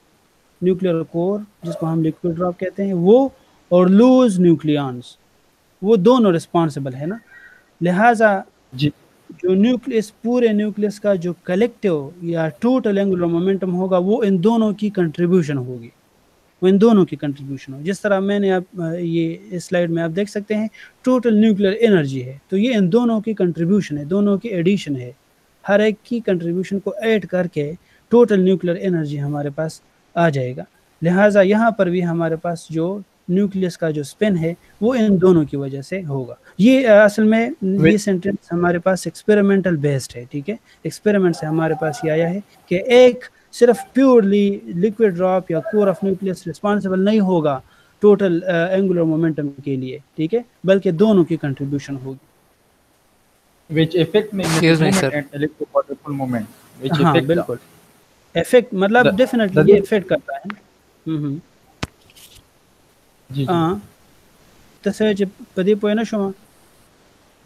nuclear core जिसको हम liquid drop कहते हैं वो और loose nucleons वो दोनों रिस्पॉन्सिबल है ना लिहाजा
जी
जो न्यूक्लियस पूरे न्यूक्लियस का जो कलेक्टिव या टोटल एंगुलर मोमेंटम होगा वो इन दोनों की कंट्रीब्यूशन होगी वो इन दोनों की कंट्रीब्यूशन हो जिस तरह मैंने आप ये इस स्लाइड में आप देख सकते हैं टोटल न्यूक्लियर एनर्जी है तो ये इन दोनों की कंट्रीब्यूशन है दोनों की एडिशन है हर एक की कंट्रीब्यूशन को ऐड करके टोटल न्यूक्लियर एनर्जी हमारे पास आ जाएगा लिहाजा यहाँ पर भी हमारे पास जो न्यूक्लियस का जो स्पिन है वो इन दोनों की वजह से होगा ये असल में ये सेंटेंस हमारे पास एक्सपेरिमेंटल बेस्ड है ठीक है एक्सपेरिमेंट से हमारे पास ये आया है कि एक सिर्फ प्योरली लिक्विड ड्रॉप या कोर ऑफ न्यूक्लियस रिस्पॉन्सिबल नहीं होगा टोटल एंगुलर मोमेंटम के लिए ठीक है बल्कि दोनों की कंट्रीब्यूशन होगी
which affect magnetic moment and electroquadrupole moment which
हाँ,
affect
बिल्कुल इफेक्ट मतलब डेफिनेटली ये इफेक्ट करता है
जी
तसे पदी पोइना शुमा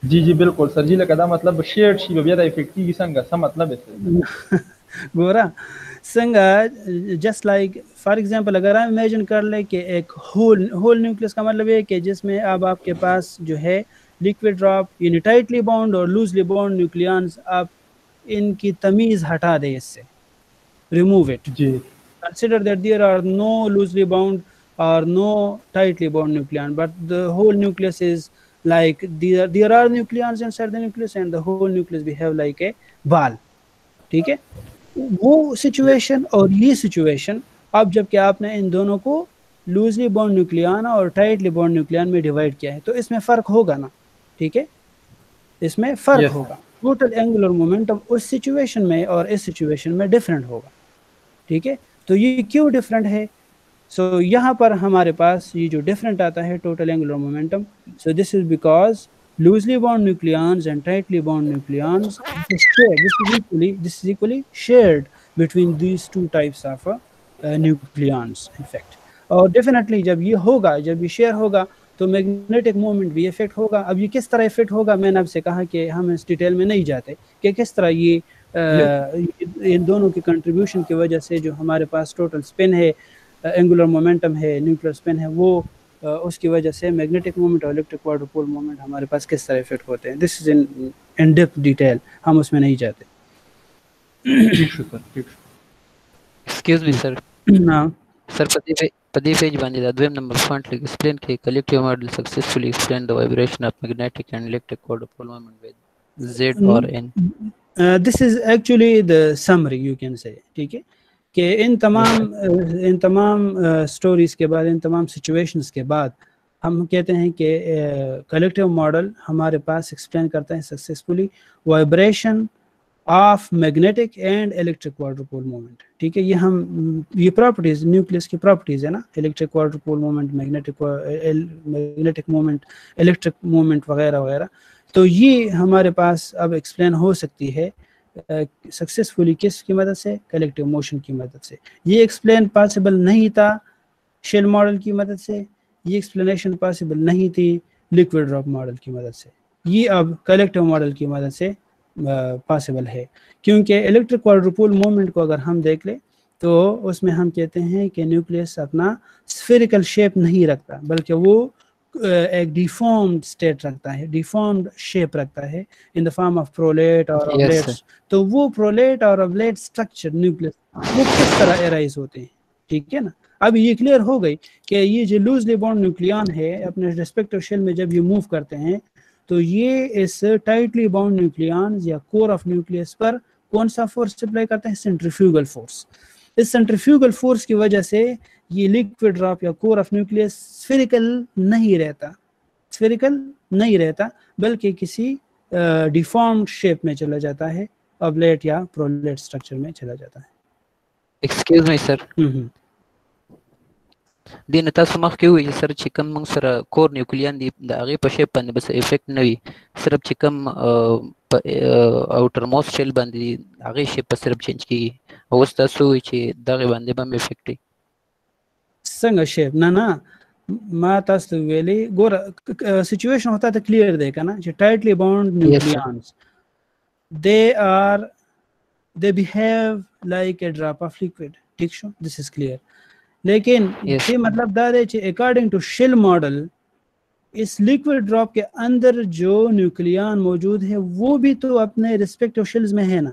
जी जी बिल्कुल सर जी लगा मतलब शेयर्ड शी बया द इफेक्ट की संग सा मतलब है
गोरा संग जस्ट लाइक फॉर एग्जांपल अगर हम इमेजिन कर ले कि एक होल न्यूक्लियस का मतलब है कि जिसमें अब आपके पास जो है लिक्विड ड्रॉप यानी टाइटली बाउंड और लूजली बाउंड न्यूक्लियॉन्स आप इनकी तमीज हटा दें इससे रिमूव इट
जी
consider that there are no loosely bound or no tightly bound nucleon but the whole nucleus is like there are nucleons inside the nucleus and the whole nucleus behave like a ball ठीक है वो situation और ये situation अब जबकि आपने इन दोनों को लूजली बाउंड न्यूक्लियन और टाइटली बाउंड न्यूक्लियन में डिवाइड किया है तो इसमें फर्क होगा ना ठीक है इसमें फर्क होगा टोटल एंगुलर मोमेंटम उस सिचुएशन में और इस सिचुएशन में डिफरेंट होगा ठीक है तो ये क्यों डिफरेंट है सो यहाँ पर हमारे पास ये जो डिफरेंट आता है total angular momentum so this is because loosely bound nucleons and tightly bound nucleons this is equally shared between these two types of nucleons in fact और डेफिनेटली जब ये होगा जब ये शेयर होगा तो मैग्नेटिक मोमेंट भी इफेक्ट होगा अब ये किस तरह इफेक्ट होगा मैंने आपसे कहा कि हम इस डिटेल में नहीं जाते कि किस तरह ये इन दोनों की कंट्रीब्यूशन की वजह से जो हमारे पास टोटल स्पिन है एंगुलर मोमेंटम है न्यूक्लियर स्पिन है वो उसकी वजह से मैग्नेटिक मोमेंट और इलेक्ट्रिक क्वाड्रुपोल मोमेंट हमारे पास किस तरह इफेक्ट होते हैं this is in depth detail हम उसमें नहीं जाते
एक्सक्यूज मी सर
हां
सर पदी पेज बांधे द्वयम नंबर पॉइंट लिख एक्सप्लेन के collective model successfully explain the vibration of magnetic and electric quadrupole moment with z और n
this is actually the summary you can say ठीक है कि इन तमाम स्टोरीज के बाद इन तमाम सिचुएशंस के बाद हम कहते हैं कि कलेक्टिव मॉडल हमारे पास एक्सप्लेन करता है successfully vibration of magnetic and electric quadrupole moment ठीक है ये प्रॉपर्टीज न्यूक्लियस की प्रॉपर्टीज है ना electric quadrupole moment magnetic moment electric moment वगैरह वगैरह तो ये हमारे पास अब एक्सप्लेन हो सकती है सक्सेसफुली किसकी मदद से कलेक्टिव मोशन की मदद से ये एक्सप्लेन पॉसिबल नहीं था शेल मॉडल की मदद से ये एक्सप्लेनेशन पॉसिबल नहीं थी लिक्विड ड्रॉप मॉडल की मदद से ये अब कलेक्टिव मॉडल की मदद से पॉसिबल है क्योंकि इलेक्ट्रिक क्वाड्रुपोल मोमेंट को अगर हम देख ले तो उसमें हम कहते हैं कि न्यूक्लियस अपना स्फेरिकल शेप नहीं रखता बल्कि वो एक डिफॉर्म्ड स्टेट रखता है डिफॉर्म्ड शेप रखता है in the form of prolate और ऑब्लेट्स तो वो प्रोलेट और ऑब्लेट स्ट्रक्चर न्यूक्लियस वो किस तरह एराइज होते हैं ठीक है ना अब ये क्लियर हो गई कि ये जो लूजली बाउंड न्यूक्लियन है अपने रिस्पेक्टिव शेल में जब ये मूव करते हैं तो ये इस टाइटली बाउंड न्यूक्लियन या कोर ऑफ न्यूक्लियस पर कौन सा फोर्स अप्लाई करते हैं सेंट्रीफ्यूगल फोर्स इस सेंट्रीफ्यूगल फोर्स की वजह से ये लिक्विड ड्रॉप या कोर ऑफ न्यूक्लियस स्फेरिकल नहीं रहता बल्कि किसी डिफॉर्म्ड शेप में चला जाता है ऑब्लेट या प्रोलेट स्ट्रक्चर में चला जाता है
एक्सक्यूज मी सर دین تاسو مخکې وویل چې سر چې کوم موږ سره کور نیوکلیان دي د هغې په شیپ باندې بس افیکټ نه وي صرف چې کوم په اوټر موست شیل باندې دي هغې شیپ په صرف چینج کېږي او اوس تاسو ووایي چې دغې باندې به هم افیکټ وي
څنګه شیپ نه ما تاسو ته ویلي ګوره سچویشن هوتا ته کلیر دی که نه چې ټایټلی باونډ نیوکلیانز they behave like a drop of liquid ٹھیک شو this is clear لیکن یہ مطلب دا ہے کہ اکارڈنگ ٹو شیل ماڈل اس لیکوڈ ڈراپ کے اندر جو نیوکلیان موجود ہے وہ بھی تو اپنے ریسپیکٹیو شیلز میں ہے نا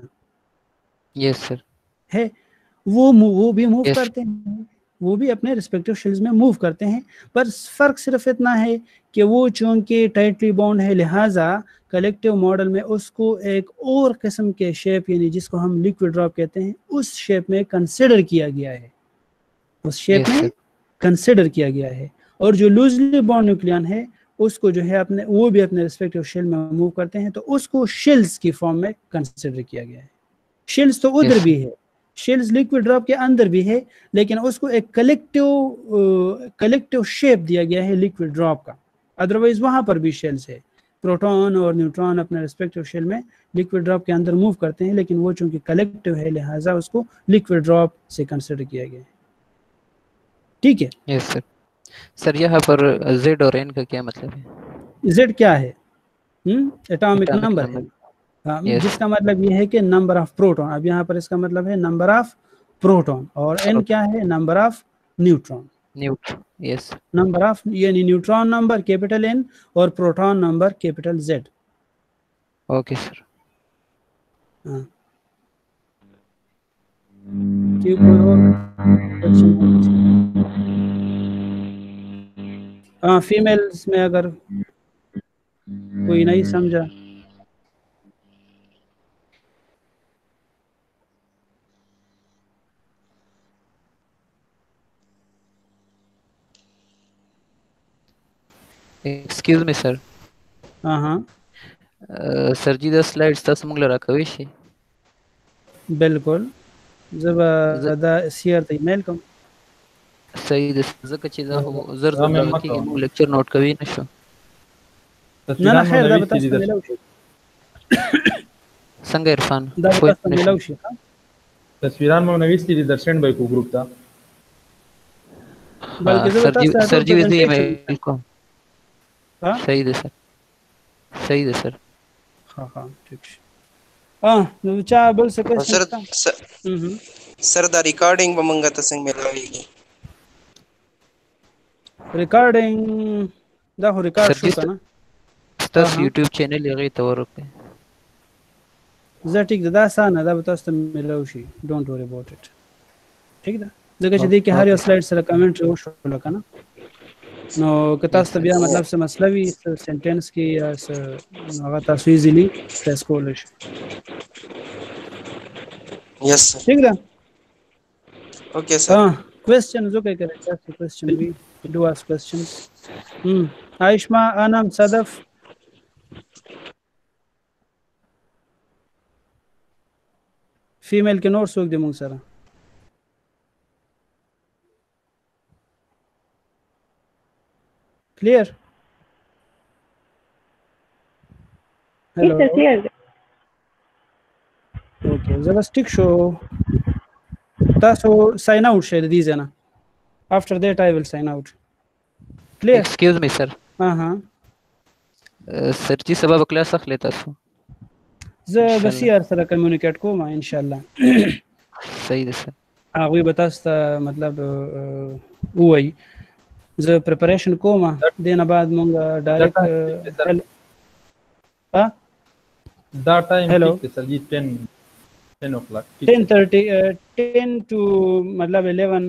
یس سر
ہے وہ بھی موو کرتے ہیں وہ بھی اپنے ریسپیکٹیو شیلز میں موو کرتے ہیں پر فرق صرف اتنا ہے کہ وہ چونکہ ٹائٹلی باؤنڈ ہے لہٰذا کلیکٹیو ماڈل میں اس کو ایک اور قسم کے شیپ یعنی جس کو ہم لیکوڈ ڈراپ کہتے ہیں اس شیپ میں کنسیڈر کیا گیا ہے اس شیپ میں کنسیڈر کیا گیا ہے اور جو لوزلی باؤنڈ نیوکلیان ہے اس کو جو ہے اپنے وہ بھی اپنے ریسپیکٹیو شیل میں موو کرتے ہیں تو اس کو شیلز کی فارم میں کنسیڈر کیا گیا ہے شیلز تو ادھر بھی ہے شیلز لیکوڈ ڈراپ کے اندر بھی ہے لیکن اس کو ایک کلیکٹیو شیپ دیا گیا ہے لیکوڈ ڈراپ کا ادروائز وہاں پر بھی شیلز ہے پروٹون اور نیوٹرون اپنے ریسپیکٹیو شیل میں لیکوڈ ڈراپ کے اندر موو کرتے ہیں لیکن وہ چونکہ کلیکٹیو ہے لہٰذا اس کو لیکوڈ ڈراپ سے کنسیڈر کیا گیا ہے ٹھیک ہے
یس سر سر یہاں پر زیڈ اور این کا کیا مطلب ہے
زیڈ کیا ہے ایٹامک نمبر ہے جس کا مطلب یہ ہے کہ نمبر آف پروٹون اب یہاں پر اس کا مطلب ہے نمبر آف پروٹون اور این کیا ہے number of neutron
yes
number of یعنی نیوٹرون نمبر کیپٹل این اور proton number capital Z
okay sir
females میں اگر کوئی نہیں سمجھا
ایکسکیوز می سر سر جی دا سلائڈز تاسو موږ له راکوي شي
بالکل زه به دا سیر ته ایمیل کوم
صحیح ده ځکه چې دا زر زر دغه کېږي موږ لیکچر نوٹ کوي نه شو
نه خیر دا به تاسو ته میلاو شي
څنګه عرفان
دا به تاسو ته میلاو شي
تصویران مو نویستی دي در سند به کو ګروپ ته
بلکې زه تاسو
سر جی وزي ایمیل کوم صحیح ده سر صحیح ده سر
ها ٹھیک شي نو چا بل څه کوي
سر دا ریکارډینګ به مونږ ته څنګه ملاويږي
ریکارډینګ دا هو ریکارډ شو کنه
تاسو یوټیوب چینل یې غي تور کړئ
زه ټیک ده دا سانه دا به تاسو ته ملاو شي ډونټ وری اباوټ اټ ټیک ده ځکه چې دې کې هر یو سلایډ سره کمنټ وشو کنه نو که تاسو ته بیا مطلب څه مسله وي سنټنس کې یا هغه تاسو ایزیلی ټیسټ کولی شئ
یس
ٹھیک ده
okay sir
questions okay correct that's the question we do ask questions Aishma Anam Sadaf female के नोट सोच दे मुंग सारा clear hello
yes, clear
okay जरा stick show تاسو sign out شه دي زنه after that I will sign out clear
excuse me sir سر جی سبب class اخلي تاسو
زه بس یار سره کمیونیکیټ کوم ان شاء الله
صحیح ده سر
هغه به تاسو ته مطلب وای زه پریپریشن کوم دینه بعد مونږ ډایرکټ
دا ټایم کې سر جی 10 o'clock
10 to मतलब 11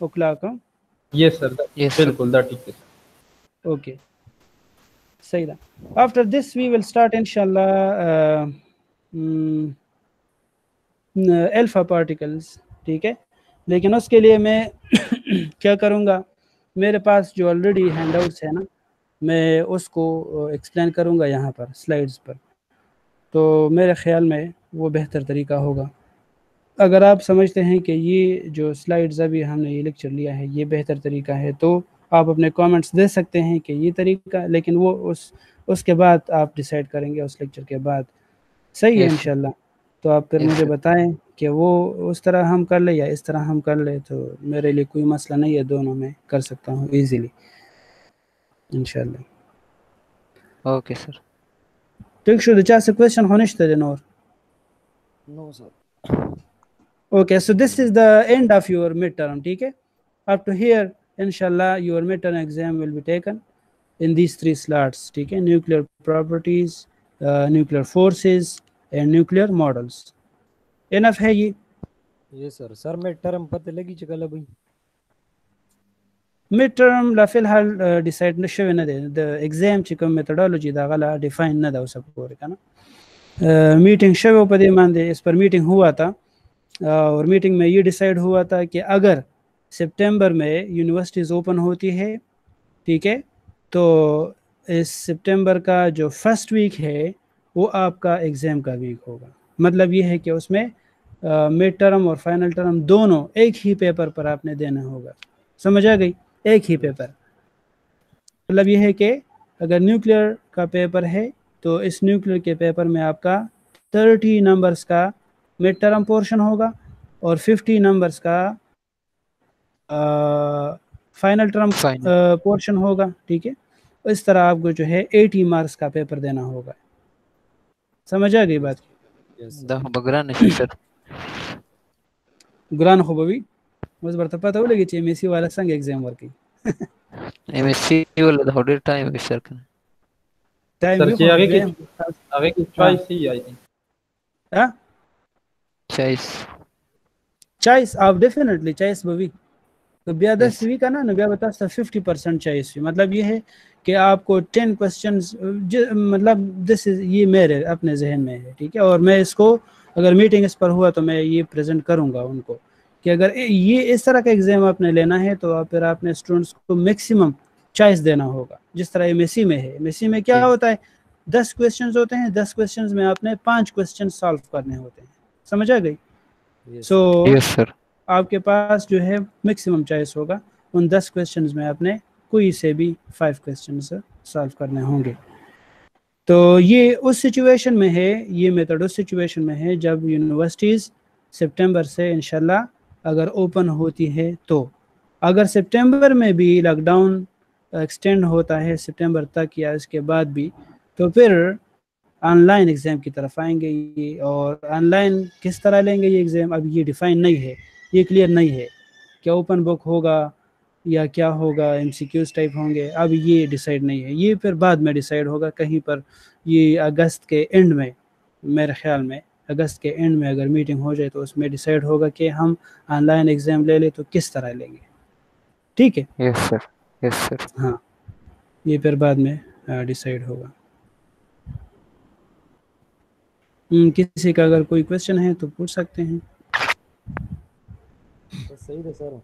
o'clock
yes sir बिल्कुल that ठीक है
okay सही है after this we will start inshallah alpha particles ठीक है लेकिन उसके लिए मैं क्या करूँगा मेरे पास जो ऑलरेडी हैंडआउट्स है ना मैं उसको एक्सप्लेन करूँगा यहाँ पर स्लाइड्स पर तो मेरे ख्याल में वो बेहतर तरीका होगा अगर आप समझते हैं कि ये जो स्लाइड्स अभी हमने ये लेक्चर लिया है ये बेहतर तरीका है, तो आप अपने कमेंट्स दे सकते हैं कि ये तरीका, लेकिन वो उसके बाद आप डिसाइड करेंगे उस लेक्चर के बाद। सही है
Yes, sir.
इंशाल्लाह। तो आप फिर
Yes,
मुझे
sir.
बताएं कि वो उस तरह हम कर ले या इस तरह हम कर ले, तो मेरे लिए कोई मसला नहीं है, दोनों में कर सकता हूँ इजीली इंशाल्लाह।
Okay, sir.
ठीक, شو the chance question honishta Noor?
No, sir.
Okay, so this is the end of your midterm, ठीक है? Up to here, inshallah, your midterm exam will be taken in these 3 slots, ठीक है? Nuclear properties, nuclear forces and nuclear models. Enough है ये?
Yes, sir. Sir, मैं term पता लगी चकला भाई.
midterm لا फिलहाल decide नशवे न दे, the exam چې کوم methodology دا غلا define نه دا اوس پورې کنه. मीटिंग शवे पर मान दे, इस पर मीटिंग हुआ था और मीटिंग में ये डिसाइड हुआ था कि अगर सितंबर में यूनिवर्सिटीज़ ओपन होती है, ठीक है, तो इस सितंबर का जो फर्स्ट वीक है वो आपका एग्ज़ाम का वीक होगा। मतलब ये है कि उसमें मिड टर्म और फाइनल टर्म दोनों एक ही पेपर पर आपने देना होगा। समझ आ गई? एक ही पेपर। मतलब ये है कि अगर न्यूक्लियर का पेपर है तो इस न्यूक्लियर के पेपर में आपका 30 नंबर्स का मिड टर्म पोर्शन होगा और 50 नंबर्स का फाइनल टर्म पोर्शन होगा, ठीक है। इस तरह आपको जो है 80 मार्क्स का पेपर देना होगा। समझ आ गई बात?
ده بقران شي سر
ګران خو به وي، اوس برته پته ولګي چې MSc والا څنګه एग्जाम ورکړي.
MSc ولا ده ډېر ټایم وي سر کنه
ټایم
سر
یو
چې هغه کې چوائس هي آی تھنک
ها چایس اف ډیفینیټلی چایس به وي. तो बया 10 वीक का ना बया बता 50% चॉइस हुई। मतलब ये है कि आपको 10 क्वेश्चंस, मतलब दिस इज, ये मेरे अपने जहन में है, ठीक है, और मैं इसको अगर मीटिंग इस पर हुआ तो मैं ये प्रेजेंट करूंगा उनको कि अगर ये इस तरह का एग्जाम आपने लेना है तो आप फिर आपने स्टूडेंट्स को मैक्सिमम चॉइस देना होगा। जिस तरह MSc में है, MSc में क्या होता है 10 क्वेश्चन होते हैं, 10 क्वेश्चन में आपने 5 क्वेश्चन सॉल्व करने होते हैं। समझ आ गई? सो
यस सर
आपके पास जो है मैक्सिमम चॉइस होगा, उन 10 क्वेश्चंस में आपने कोई से भी 5 क्वेश्चंस सॉल्व करने होंगे। तो ये उस सिचुएशन में है, ये मेथड उस सिचुएशन में है जब यूनिवर्सिटीज़ सितंबर से इंशाल्लाह अगर ओपन होती है। तो अगर सितंबर में भी लॉकडाउन एक्सटेंड होता है सितंबर तक या इसके बाद भी, तो फिर ऑनलाइन एग्ज़ाम की तरफ आएंगे ये। और ऑनलाइन किस तरह लेंगे ये एग्ज़ाम अभी ये डिफ़ाइन नहीं है, ये क्लियर नहीं है। क्या ओपन बुक होगा या क्या होगा, MCQs टाइप होंगे, अब ये डिसाइड नहीं है। ये फिर बाद में डिसाइड होगा कहीं पर, ये अगस्त के एंड में, मेरे ख्याल में अगस्त के एंड में अगर मीटिंग हो जाए तो उसमें डिसाइड होगा कि हम ऑनलाइन एग्ज़ाम ले लें तो किस तरह लेंगे। ठीक है?
यस सर
हाँ, ये फिर बाद में डिसाइड होगा। किसी का अगर कोई क्वेश्चन है तो पूछ सकते हैं।
सही है सर।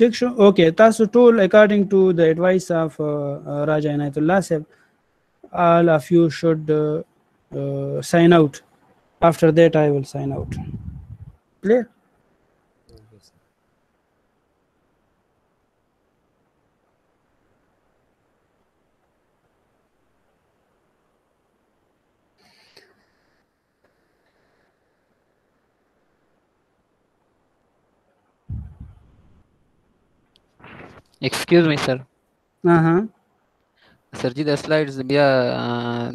ठीक शो, ओके। तासु टोल according to the advice of Raja Inayatullah Sahib, all of you should sign out. After that I will sign out. Clear?
Excuse me sir.
हाँ
सर जी د سلایډز بیا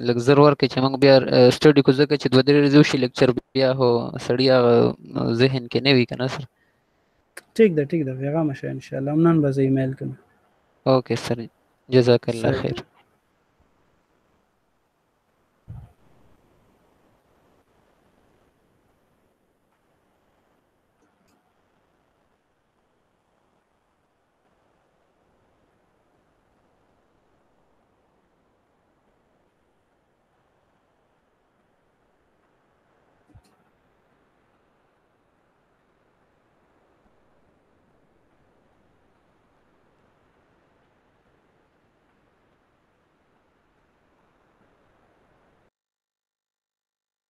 لږ زر ورکړي چې موږ بیا سټډي کو ځکه چې دوه درې ورځې وشي لیکچر بیا هو سړی هغه ذهن کې نه وي که نه سر؟
ठीक ده پیغام شه ان شاء الله، نن به زه ایمیل کوم.
اوکې سر، جزاک الله خیر.